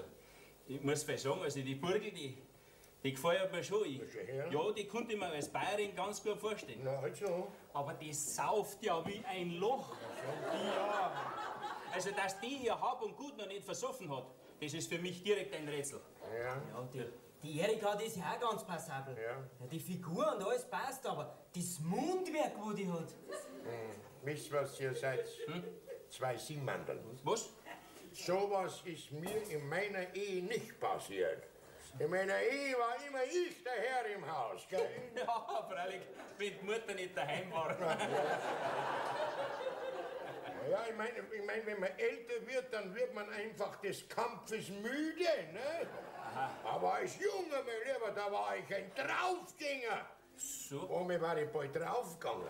ich muss mal sagen, also die Burgel, die gefällt mir schon. schon her? Ja, die konnte ich mir als Bayerin ganz gut vorstellen. Na, halt so. Aber die sauft ja wie ein Loch. Ja. Also, dass die ihr Hab und Gut noch nicht versoffen hat, das ist für mich direkt ein Rätsel. Ja. Ja, die Erika, die ist ja auch ganz passabel. Ja. Die Figur und alles passt, aber das Mundwerk, wo die hat. Wisst was ihr seid? Zwei Simmandel. Was? Sowas ist mir in meiner Ehe nicht passiert. In meiner Ehe war immer ich der Herr im Haus, gell? Ja, freilich, wenn die Mutter nicht daheim war. Ja, ich mein, wenn man älter wird, dann wird man einfach des Kampfes müde, ne? Aber als Junge, mein Lieber, da war ich ein Draufgänger. So? Und mir war ich bald draufgegangen.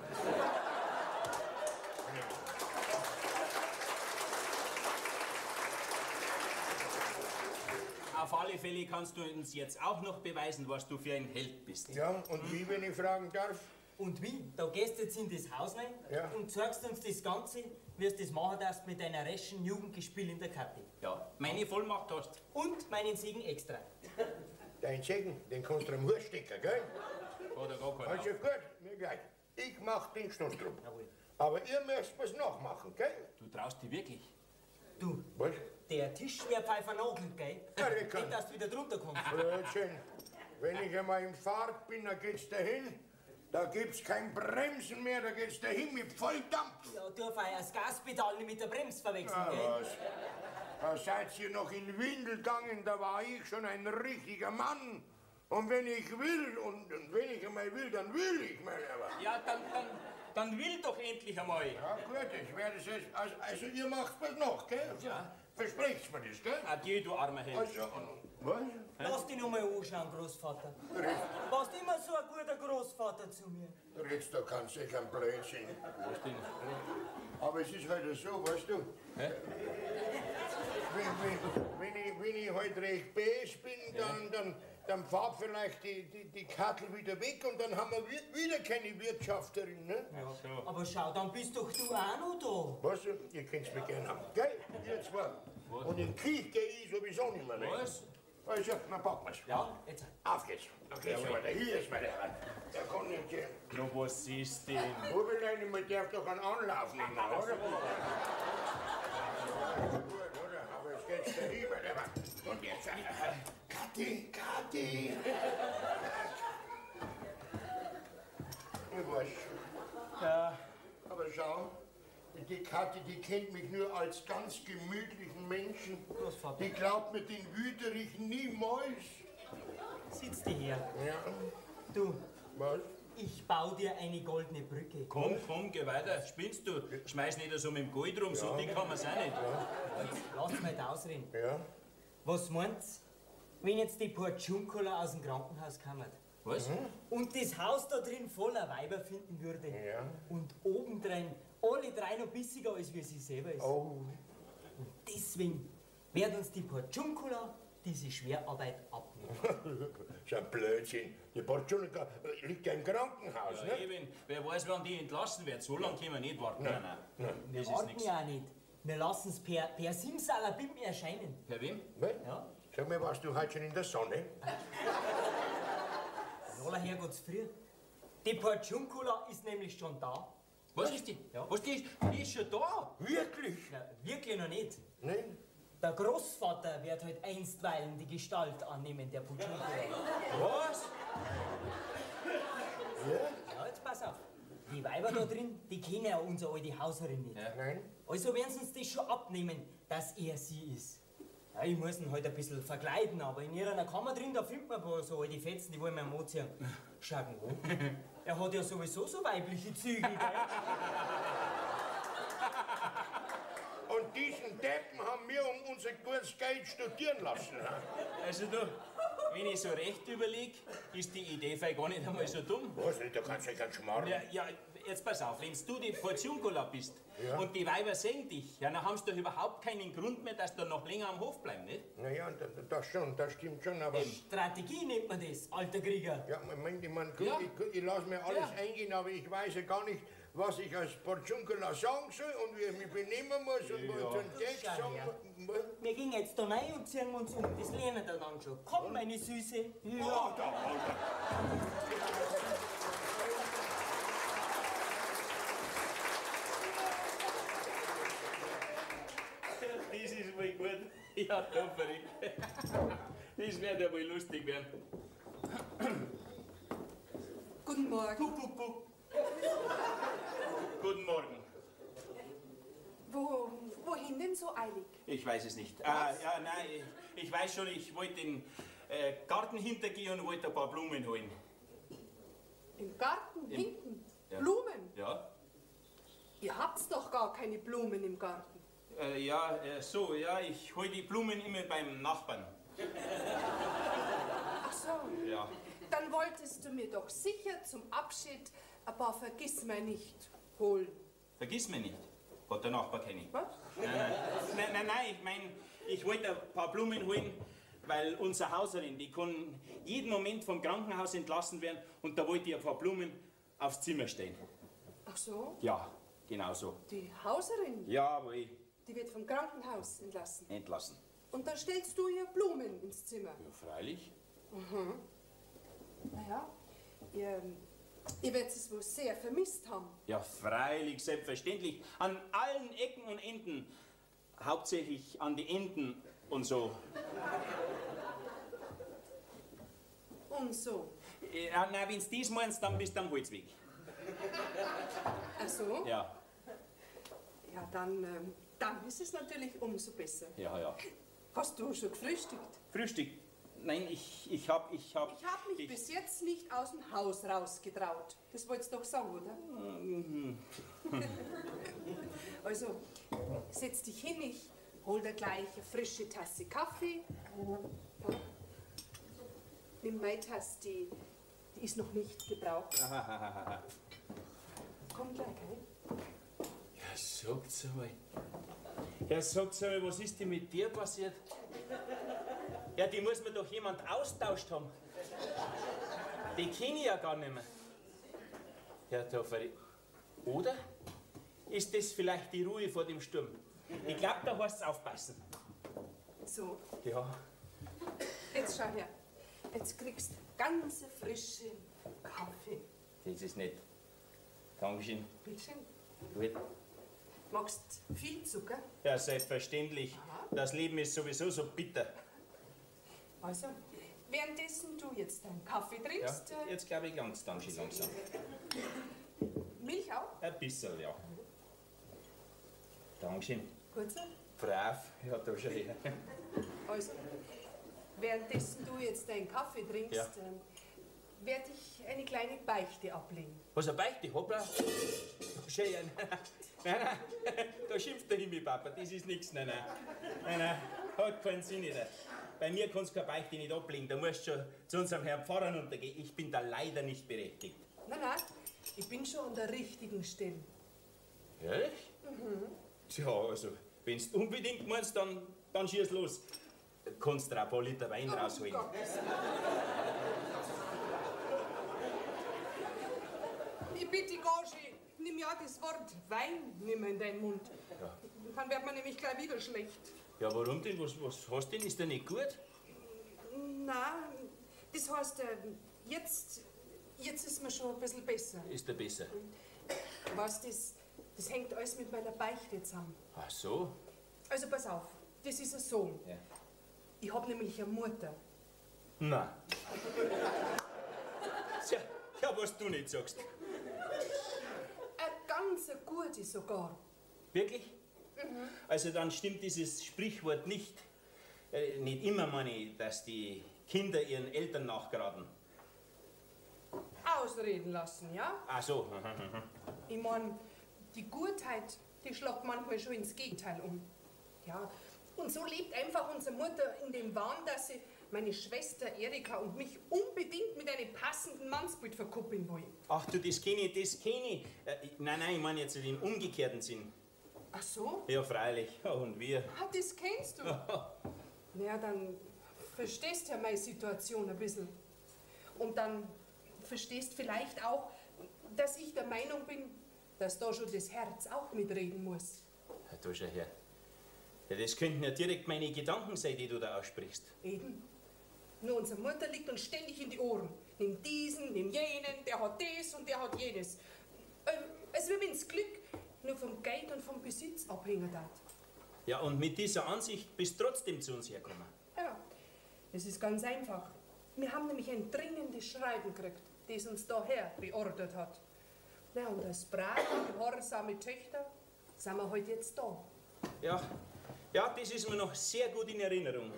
Auf alle Fälle kannst du uns jetzt auch noch beweisen, was du für ein Held bist. Ja, und wie, wenn ich fragen darf? Und wie? Da gehst du jetzt in das Haus rein Ja. und zeigst uns das Ganze, wie du das machen darfst mit deiner raschen Jugendgespiel in der Kathi. Ja, meine Vollmacht hast. Und meinen Segen extra. Dein Segen, den kannst du am Hut stecken, gell? Oder gar keinen. Also gut, mir gleich. Ich mach den Schluss drum. Jawohl. Aber ihr müsst was noch machen, gell? Du traust dich wirklich? Du, Was? der Tisch wird vernagelt, gell? Ja, der kann. Nicht, dass du wieder drunter kommst. Blödsinn. Wenn ich einmal im Fahrt bin, dann geht's dahin. Da gibt's kein Bremsen mehr, da geht's dahin mit Volldampf. Ja, darf auch das Gaspedal nicht mit der Bremse verwechseln, Ah, gell? was? Da seid ihr noch in Windel gegangen, da war ich schon ein richtiger Mann. Und wenn ich will, und wenn ich einmal will, dann will ich, mein Lieber. Ja, dann will doch endlich einmal. Ja gut, ich werde es jetzt, also ihr macht was noch, gell? Ja. Versprecht mir das, gell? Adieu, du armer Held. Also, was? Lass dich noch mal anschauen, Großvater. Du warst immer so ein guter Großvater zu mir. Du redest doch ganz sicher ein Blödsinn. Was denn? Aber es ist halt so, weißt du? Hä? Wenn ich halt recht beige bin, dann fahrt vielleicht die Kattel wieder weg und dann haben wir wieder keine Wirtschafterin, ne? Ja. So. Aber schau, dann bist doch du auch noch Was? Ihr könnt's mich gerne haben. Gell? Ihr zwei. Und in die Küche gehe ich sowieso nicht mehr rein. Was? Also, dann packen wir's. da. Ja, jetzt. Auf geht's. Dann geht's weiter. Hier ist meine Herren. Der kann nicht gehen. Na, was ist denn? Rubbelein, man darf doch einen Anlauf nehmen, oder? Gut, oder? Aber es geht dahin, meine Herren. Und jetzt, Kathi, Kathi! Ich weiß schon. Ja, Aber schau, die Kathi, die kennt mich nur als ganz gemütlichen Menschen. Großvater. Die glaubt mir den Wüterich niemals. Sitz dich her. Ja, Du, was? ich baue dir eine goldene Brücke. komm, geh weiter. Spinnst du? Schmeiß nicht so mit dem Gold rum, so dick kann man's auch nicht. Lass mich nicht ausreden. Ja? Was meint's, wenn jetzt die Porciuncula aus dem Krankenhaus kommen Was? und das Haus da drin voller Weiber finden würde Ja. und obendrein alle drei noch bissiger als wie sie selber ist? Oh. Und deswegen wird uns die Porciuncula diese Schwerarbeit abnehmen. So ein Blödsinn. Die Porciuncula liegt ja im Krankenhaus, Ja, ne? eben. Wer weiß, wann die entlassen wird. So lange können wir nicht warten. Nein, nein. Wir Das ist warten nichts. ja auch nicht. Wir lassen es per Simsalabim erscheinen. Per wem? Was? Ja? Sag mir, warst du heute schon in der Sonne? In aller Herrgottsfrüh. Die Porciuncula ist nämlich schon da. Was ist die? Ja. Was, die ist schon da? Wirklich? Na, wirklich noch nicht. Nein? Der Großvater wird halt einstweilen die Gestalt annehmen, der Porciuncula. Was? Ja, jetzt pass auf. Die Weiber da drin, die kennen ja unsere alte Hausherrin nicht. Nein? Also werden sie uns das schon abnehmen, dass er sie ist. Ja, ich muss ihn halt ein bisschen verkleiden, aber in ihrer Kammer drin, da findet man ein paar so alte Fetzen, die wollen wir am anziehen. Schau an. Er hat ja sowieso so weibliche Züge, gell? Und diesen Deppen haben wir um unser gutes Geld studieren lassen. Ne? Also du, wenn ich so recht überlege, ist die Idee vielleicht gar nicht einmal so dumm. Was nicht, da kannst du ja ganz schmarrn. Ja, jetzt pass auf, wenn du die Porciuncula bist Ja. und die Weiber sehen dich, ja, dann haben sie doch überhaupt keinen Grund mehr, dass du noch länger am Hof bleiben, nicht? Naja, das schon, das stimmt schon, aber... Strategie nennt man das, alter Krieger. Ja, Moment, ich mein, Ja. ich lasse mir alles Ja. eingehen, aber ich weiß ja gar nicht, was ich als Porciuncula sagen soll und wie ich mich benehmen muss und was so ein Text Schau sagen her. muss. Wir gehen jetzt da rein und ziehen uns um. Das lernen wir dann schon. Komm, meine Süße. Ja, da, Alter. Das ist mal gut. Ja, da verrückt. Das wird ja wohl lustig werden. Guten Morgen. Guten Morgen. Wohin denn so eilig? Ich weiß es nicht. Ja, nein, ich weiß schon, ich wollte den Garten hintergehen und wollte ein paar Blumen holen. Im Garten, hinten? Ja. Blumen? Ja? Ihr habt's doch gar keine Blumen im Garten. Ich hole die Blumen immer beim Nachbarn. Ach so. Ja. Dann wolltest du mir doch sicher zum Abschied ein paar Vergissmeinnicht holen. Vergiss mich nicht. Hat der Nachbar keine. Was? Nein, ich meine, ich wollte ein paar Blumen holen, weil unsere Hauserin, die kann jeden Moment vom Krankenhaus entlassen werden und da wollte ich ein paar Blumen aufs Zimmer stellen. Ach so, Ja, genau so. die Hauserin, Jawohl, die wird vom Krankenhaus entlassen. entlassen. Und dann stellst du ihr Blumen ins Zimmer. Ja, freilich. Naja, ihr werdet es wohl sehr vermisst haben. Ja, freilich, selbstverständlich. An allen Ecken und Enden. Hauptsächlich an die Enden und so. Und so. Ja, na, wenn's dies meinst, dann bist du am Holzweg. Ach so? Ja, Ja, dann ist es natürlich umso besser. ja. Hast du schon gefrühstückt? Frühstück. Nein, ich hab. Ich habe mich bis jetzt nicht aus dem Haus rausgetraut. Das wolltest du doch sagen, oder? Also, setz dich hin, ich hol dir gleich eine frische Tasse Kaffee. Ja. Nimm meine Tasse, die ist noch nicht gebraucht. Komm gleich, gell? Ja, sagt's einmal. Ja, sagt's einmal, was ist denn mit dir passiert? Ja, die muss mir doch jemand austauscht haben. Die kenne ich ja gar nicht mehr. Herr Tofferi. Oder ist das vielleicht die Ruhe vor dem Sturm? Ich glaube, da heißt es aufpassen. So, Ja. jetzt schau her. Jetzt kriegst du ganz frische Kaffee. Das ist nett. Dankeschön. Bitteschön. Gut. Magst viel Zucker? Ja, selbstverständlich. Das Leben ist sowieso so bitter. Also, währenddessen du jetzt deinen Kaffee trinkst, Ja, jetzt glaube ich ganz dann schon langsam. Milch auch? Ein bisschen, ja. Dankeschön. Kurzer? Brav, ja, da schon her. Also, währenddessen du jetzt deinen Kaffee trinkst, Ja. werde ich eine kleine Beichte ablegen. Was, eine Beichte? Hoppla. Schön. Nein, da schimpft der Himmelpapa, das ist nichts. Nein, hat keinen Sinn. Nicht. Bei mir kannst du keine Beichte nicht ablegen, da musst du schon zu unserem Herrn Pfarrer runtergehen. Ich bin da leider nicht berechtigt. Nein, ich bin schon an der richtigen Stelle. Ehrlich? Tja, also, wenn du unbedingt meinst, dann schieß los. Kannst du auch ein paar Liter Wein rausholen. Ich bitte Gage, nimm ja das Wort Wein nimmer in deinen Mund. Ja. Dann wird man nämlich gleich wieder schlecht. Ja, warum denn? Was hast du denn? Ist der nicht gut? Nein, das heißt, jetzt ist mir schon ein bisschen besser. Ist der besser? Was, das hängt alles mit meiner Beichte zusammen. Ach so? Also pass auf, das ist ein Sohn. Ja. Ich hab nämlich eine Mutter. Nein. Ja, was du nicht sagst. Eine ganz gute sogar. Wirklich? Also dann stimmt dieses Sprichwort nicht. Nicht immer, meine ich, dass die Kinder ihren Eltern nachgeraten. Ausreden lassen, ja? Ach so. Ich mein, die Gutheit, die schlägt manchmal schon ins Gegenteil um. Ja, und so lebt einfach unsere Mutter in dem Wahn, dass sie meine Schwester Erika und mich unbedingt mit einem passenden Mannsbild verkuppeln will. Ach du, das kenne ich, das kenne ich. Nein, ich meine jetzt im umgekehrten Sinn. Ach so? Ja, freilich. Ja, und wir? Ah, das kennst du. Na, dann verstehst du ja meine Situation ein bisschen. Und dann verstehst vielleicht auch, dass ich der Meinung bin, dass da schon das Herz auch mitreden muss. Ja, da schau her. Ja, das könnten ja direkt meine Gedanken sein, die du da aussprichst. Eben. Nur unsere Mutter liegt uns ständig in die Ohren. Nimm diesen, nimm jenen, der hat das und der hat jenes. Als wenn das Glück nur vom Geld und vom Besitz abhängen darf. Ja, und mit dieser Ansicht bist du trotzdem zu uns hergekommen. Ja, es ist ganz einfach. Wir haben nämlich ein dringendes Schreiben gekriegt, das uns daher beordert hat. Na, und als brave, gehorsame Töchter sind wir heute jetzt da. Ja, das ist mir noch sehr gut in Erinnerung.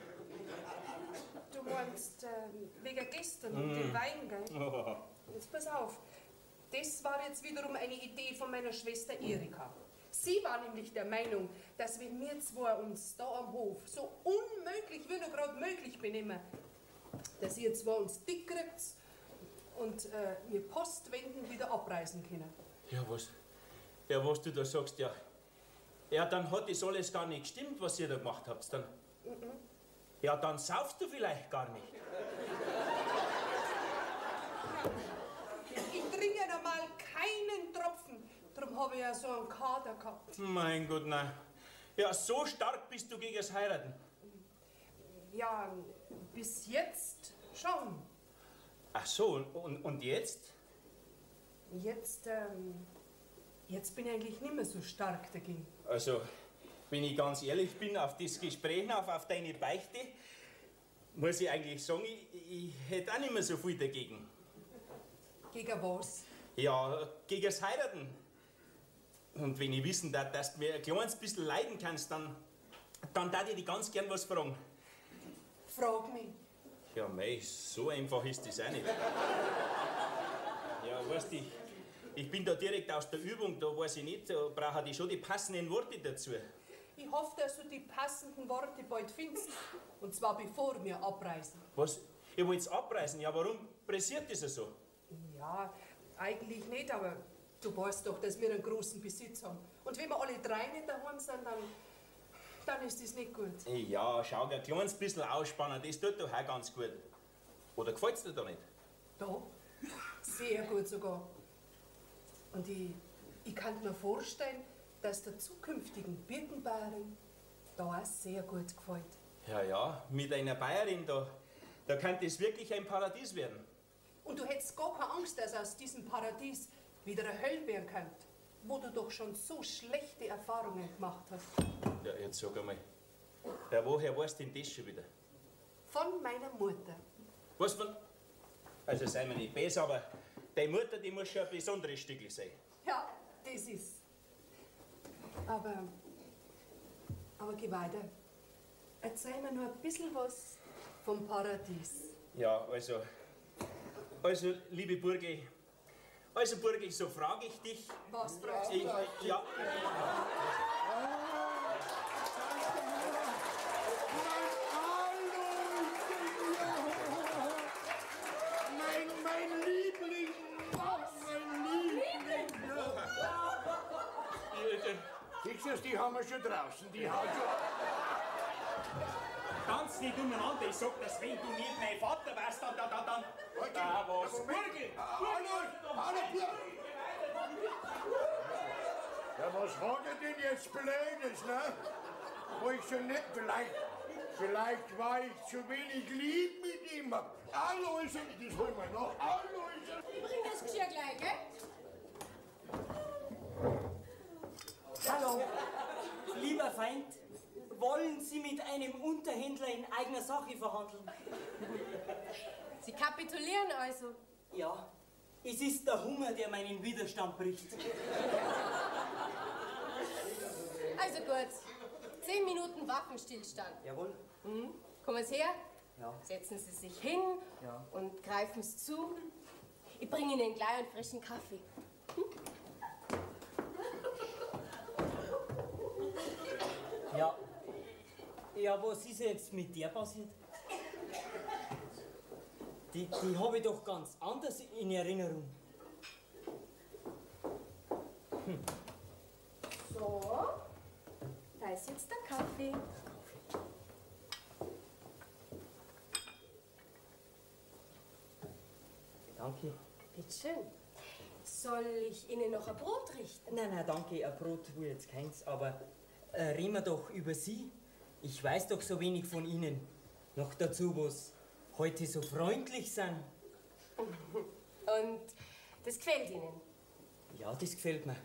Du meinst wegen gestern und dem Wein, gell? Jetzt pass auf. Das war jetzt wiederum eine Idee von meiner Schwester Erika. Sie war nämlich der Meinung, dass wenn wir zwei uns da am Hof so unmöglich wie nur gerade möglich benehmen, dass ihr zwei uns dick kriegt und wir postwendend wieder abreisen können. Ja, was du da sagst, ja. Ja, dann hat das alles gar nicht gestimmt, was ihr da gemacht habt. Dann, ja, dann saufst du vielleicht gar nicht. Ich trinke einmal keinen Tropfen. Darum habe ich ja so einen Kater gehabt. Mein Gott, nein. Ja, so stark bist du gegen das Heiraten. Ja, bis jetzt schon. Ach so, und jetzt? Jetzt bin ich eigentlich nicht mehr so stark dagegen. Also, wenn ich ganz ehrlich bin, auf das Gespräch, auf deine Beichte, muss ich eigentlich sagen, ich hätte auch nicht mehr so viel dagegen. Gegen was? Ja, gegen das Heiraten. Und wenn ich wissen darf, dass du mir ein kleines bisschen leiden kannst, dann darf ich dich ganz gern was fragen. Frag mich. Ja, mei, so einfach ist das auch nicht. Ja, weißt du, ich bin da direkt aus der Übung, da weiß ich nicht, da brauche ich schon die passenden Worte dazu. Ich hoffe, dass du die passenden Worte bald findest. Und zwar bevor wir abreisen. Was? Ihr wollt abreisen? Ja, warum pressiert das so? Ja, eigentlich nicht, aber du weißt doch, dass wir einen großen Besitz haben. Und wenn wir alle drei nicht daheim sind, dann ist das nicht gut. Ja, schau, ein kleines bisschen ausspannen, das tut doch auch ganz gut. Oder gefällt's dir da nicht? Da? Sehr gut sogar. Und ich kann mir vorstellen, dass der zukünftigen Birkenbäuerin da auch sehr gut gefällt. Ja, mit einer Bayerin, da kann das wirklich ein Paradies werden. Und du hättest gar keine Angst, dass aus diesem Paradies wieder eine Hölle werden könnte, wo du doch schon so schlechte Erfahrungen gemacht hast. Ja, jetzt sag einmal, ja, woher weißt du denn das schon wieder? Von meiner Mutter. Was von... Also sei mir nicht besser, aber deine Mutter, die muss schon ein besonderes Stückchen sein. Ja, das ist. Aber geh weiter. Erzähl mir nur ein bisschen was vom Paradies. Ja, also, liebe Burgi, so frage ich dich. Was fragst du? Ja. Mein Liebling! Mein Liebling! Siehst du, die haben wir schon draußen, die haben schon... Ganz nicht umeinander, ich sag, dass wenn du nicht mein Vater wärst, dann... was? Burgi! Hallo, ja, was hat er denn jetzt Blödes, ne? War ich schon nicht, vielleicht war ich zu wenig lieb mit ihm. Hallo, ist er, das holen wir noch. Hallo, ist er. Ich bring das Geschirr gleich, gell? Hallo, lieber Feind, wollen Sie mit einem Unterhändler in eigener Sache verhandeln? Sie kapitulieren also. Ja, es ist der Hunger, der meinen Widerstand bricht. Also gut, 10 Minuten Waffenstillstand. Jawohl. Kommen Sie her, Ja. setzen Sie sich hin Ja. und greifen es zu. Ich bringe Ihnen gleich einen frischen Kaffee. Ja. Ja, was ist jetzt mit der passiert? Die habe ich doch ganz anders in Erinnerung. So, da ist jetzt der Kaffee. Danke. Bitteschön. Soll ich Ihnen noch ein Brot richten? Nein, danke, ein Brot will jetzt keins, aber reden wir doch über Sie. Ich weiß doch so wenig von Ihnen. Noch dazu, was heute so freundlich sind. Und das gefällt Ihnen? Ja, das gefällt mir.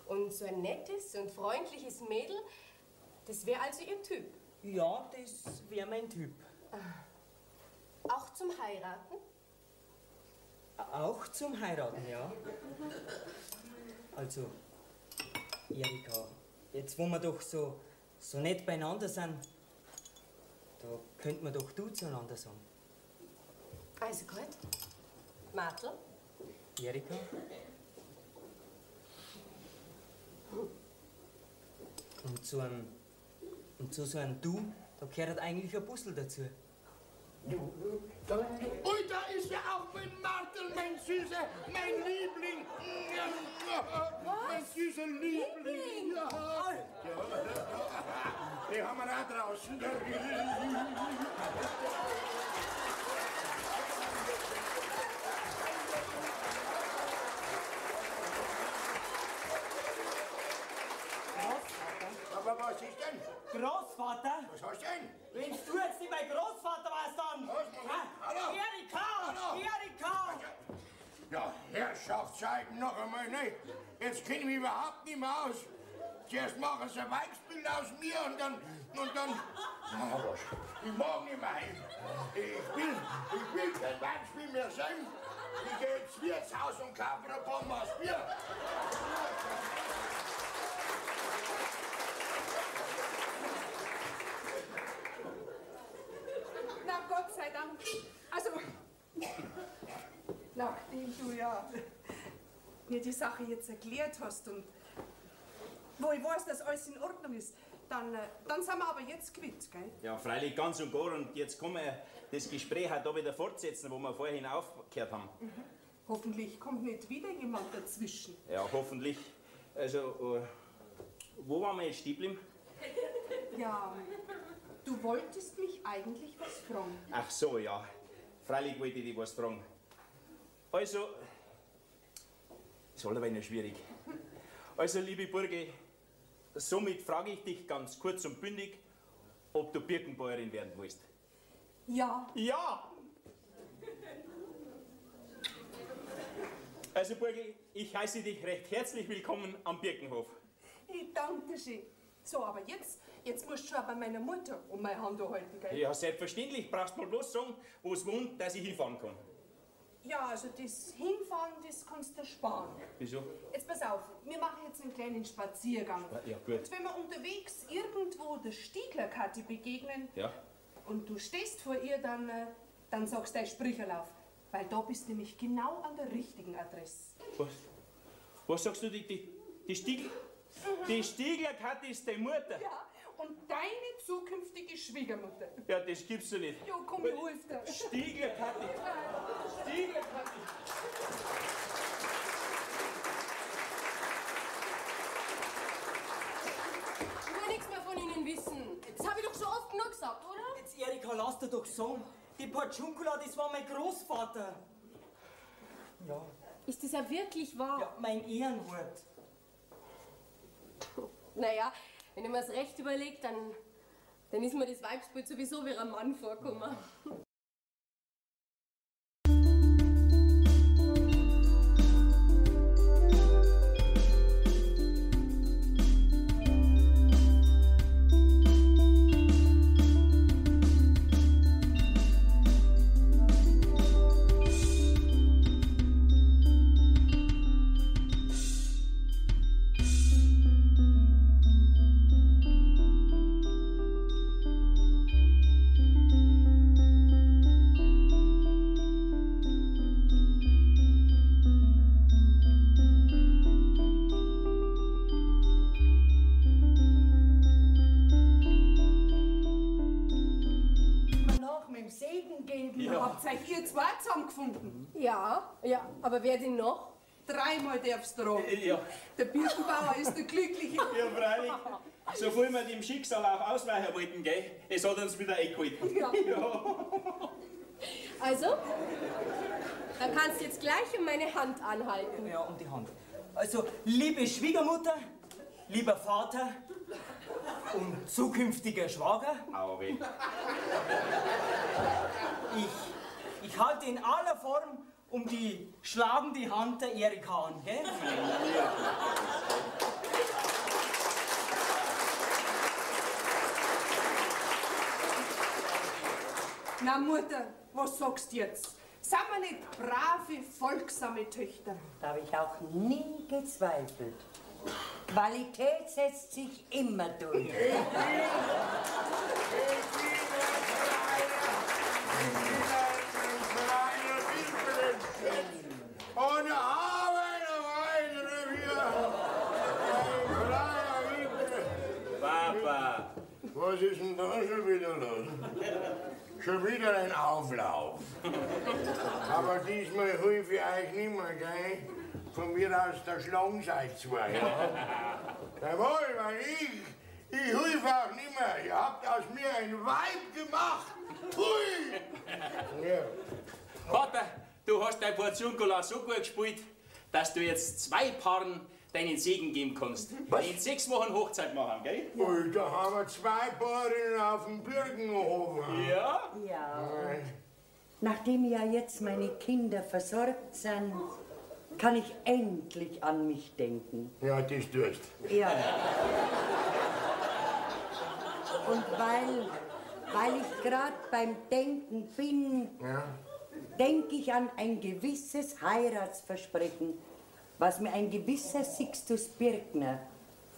Und so ein nettes und freundliches Mädel, das wäre also Ihr Typ? Ja, das wäre mein Typ. Auch zum Heiraten? Auch zum Heiraten, ja. Also, Erika, jetzt wo wir doch so nett beieinander sind, da könnte man doch du zueinander sagen. Also gut. Martel? Erika? Und zu so einem Du, da gehört eigentlich ein Puzzle dazu. Ui, da ist ja auch mein Martel, mein Süßer, mein Liebling. Mein süßer Liebling. Ja. Die haben wir da draußen. Aber was ist denn? Großvater? Was hast du denn? Wenn du jetzt nicht mein Großvater warst, dann... Was? Hallo? Erika! Hallo? Erika! Ja, Herrschaftszeiten noch einmal nicht. Jetzt kenne ich mich überhaupt nicht mehr aus. Zuerst machen sie ein Weibsbild aus mir und dann... Na was, ich mag nicht mehr heim. Ich will kein Weibsbild mehr sein. Ich gehe ins Wirtshaus und kaufe eine Bombe aus Bier. Na Gott sei Dank. Also, nachdem du ja mir die Sache jetzt erklärt hast und wo ich weiß, dass alles in Ordnung ist, dann sind wir aber jetzt quitt, gell? Ja, freilich ganz und gar. Und jetzt können wir das Gespräch halt da wieder fortsetzen, wo wir vorhin aufgehört haben. Hoffentlich kommt nicht wieder jemand dazwischen. Ja, hoffentlich. Also, wo waren wir jetzt stehen geblieben? Ja, du wolltest mich eigentlich was fragen. Ach so, ja. Freilich wollte ich dich was fragen. Also, ist aber noch schwierig. Also, liebe Burgi, somit frage ich dich ganz kurz und bündig, ob du Birkenbäuerin werden willst. Ja. Ja! Also, Burgi, ich heiße dich recht herzlich willkommen am Birkenhof. Ich danke dir schön. So, aber jetzt musst du schon bei meiner Mutter um meine Hand halten, gell? Ja, selbstverständlich. Brauchst mal bloß sagen, wo es wohnt, dass ich hinfahren kann. Ja, also das Hinfahren, das kannst du sparen. Wieso? Jetzt pass auf, wir machen jetzt einen kleinen Spaziergang. Ja, gut. Und wenn wir unterwegs irgendwo der Stieglerkarte begegnen Ja. und du stehst vor ihr, dann sagst du dein Sprücherlauf. Weil da bist du nämlich genau an der richtigen Adresse. Was sagst du, die Stiegler? Die Stieglerkarte ist deine Mutter? Ja, und deine zukünftige Schwiegermutter. Ja, das gibt's ja nicht. Jo, komm, ich hol's dir. Stieglerkarte. Stieglerkarte. Ich will nichts mehr von Ihnen wissen. Das habe ich doch schon oft genug gesagt, oder? Jetzt, Erika, lass dir doch sagen. Die Porciuncula, das war mein Großvater. Ja. Ist das ja wirklich wahr? Ja, mein Ehrenwort. Naja, wenn ich mir das recht überlege, dann ist mir das Weibsbild sowieso wie ein Mann vorgekommen. Habt euch ihr zwei zusammengefunden? Ja, aber wer denn noch? Dreimal darfst du tragen. Ja. Der Birkenbauer ist der Glückliche. Ja, freilich. So viel wir dem Schicksal auch ausweichen wollten, gell? Es hat uns wieder eingehalten. Ja. Also, dann kannst du jetzt gleich um meine Hand anhalten. Ja, um die Hand. Also, liebe Schwiegermutter, lieber Vater und zukünftiger Schwager, Auwe. ich halte in aller Form um die schlagende Hand der Erika an, gell? Na Mutter, was sagst du jetzt? Sind wir nicht brave, folgsame Töchter? Da habe ich auch nie gezweifelt. Qualität setzt sich immer durch. Und haben eine weitere wir. Papa. Was ist denn da schon wieder los? Schon wieder ein Auflauf. Aber diesmal helfe ich euch nicht mehr, gell? Von mir aus der Schlange seid zwei. Ja? Jawohl, weil ich helfe auch nicht mehr. Ihr habt aus mir ein Weib gemacht. Pui! Ja. Vater, du hast dein Portiuncula so gut gespielt, dass du jetzt 2 Paaren deinen Segen geben kannst. In 6 Wochen Hochzeit machen, gell? Und da haben wir 2 Paare auf dem Birkenhof. Ja? Ja. Nachdem ja jetzt meine Kinder versorgt sind, kann ich endlich an mich denken. Ja, das tust. Ja. Und weil ich gerade beim Denken bin, Ja. denke ich an ein gewisses Heiratsversprechen, was mir ein gewisser Sixtus Birkner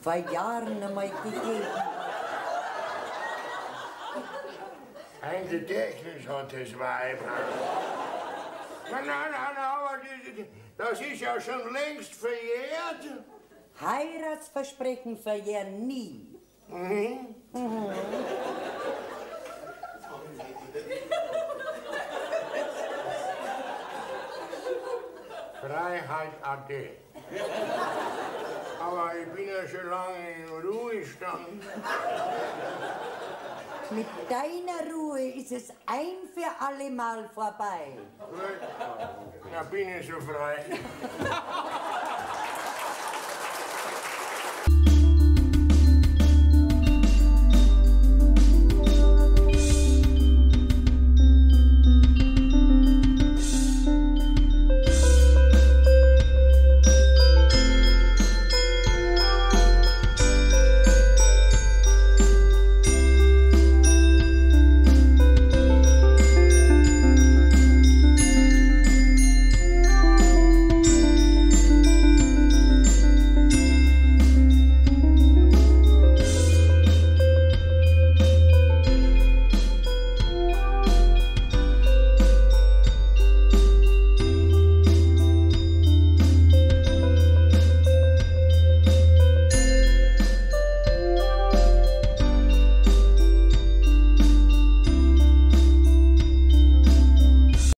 vor Jahren einmal gegeben hat. Ein Gedächtnis hat das Weib. Nein, aber das ist ja schon längst verjährt. Heiratsversprechen verjähren nie. Freiheit ade. Aber ich bin ja schon lange in Ruhestand. Mit deiner Ruhe ist es ein für alle Mal vorbei. Gut, da bin ich so frei.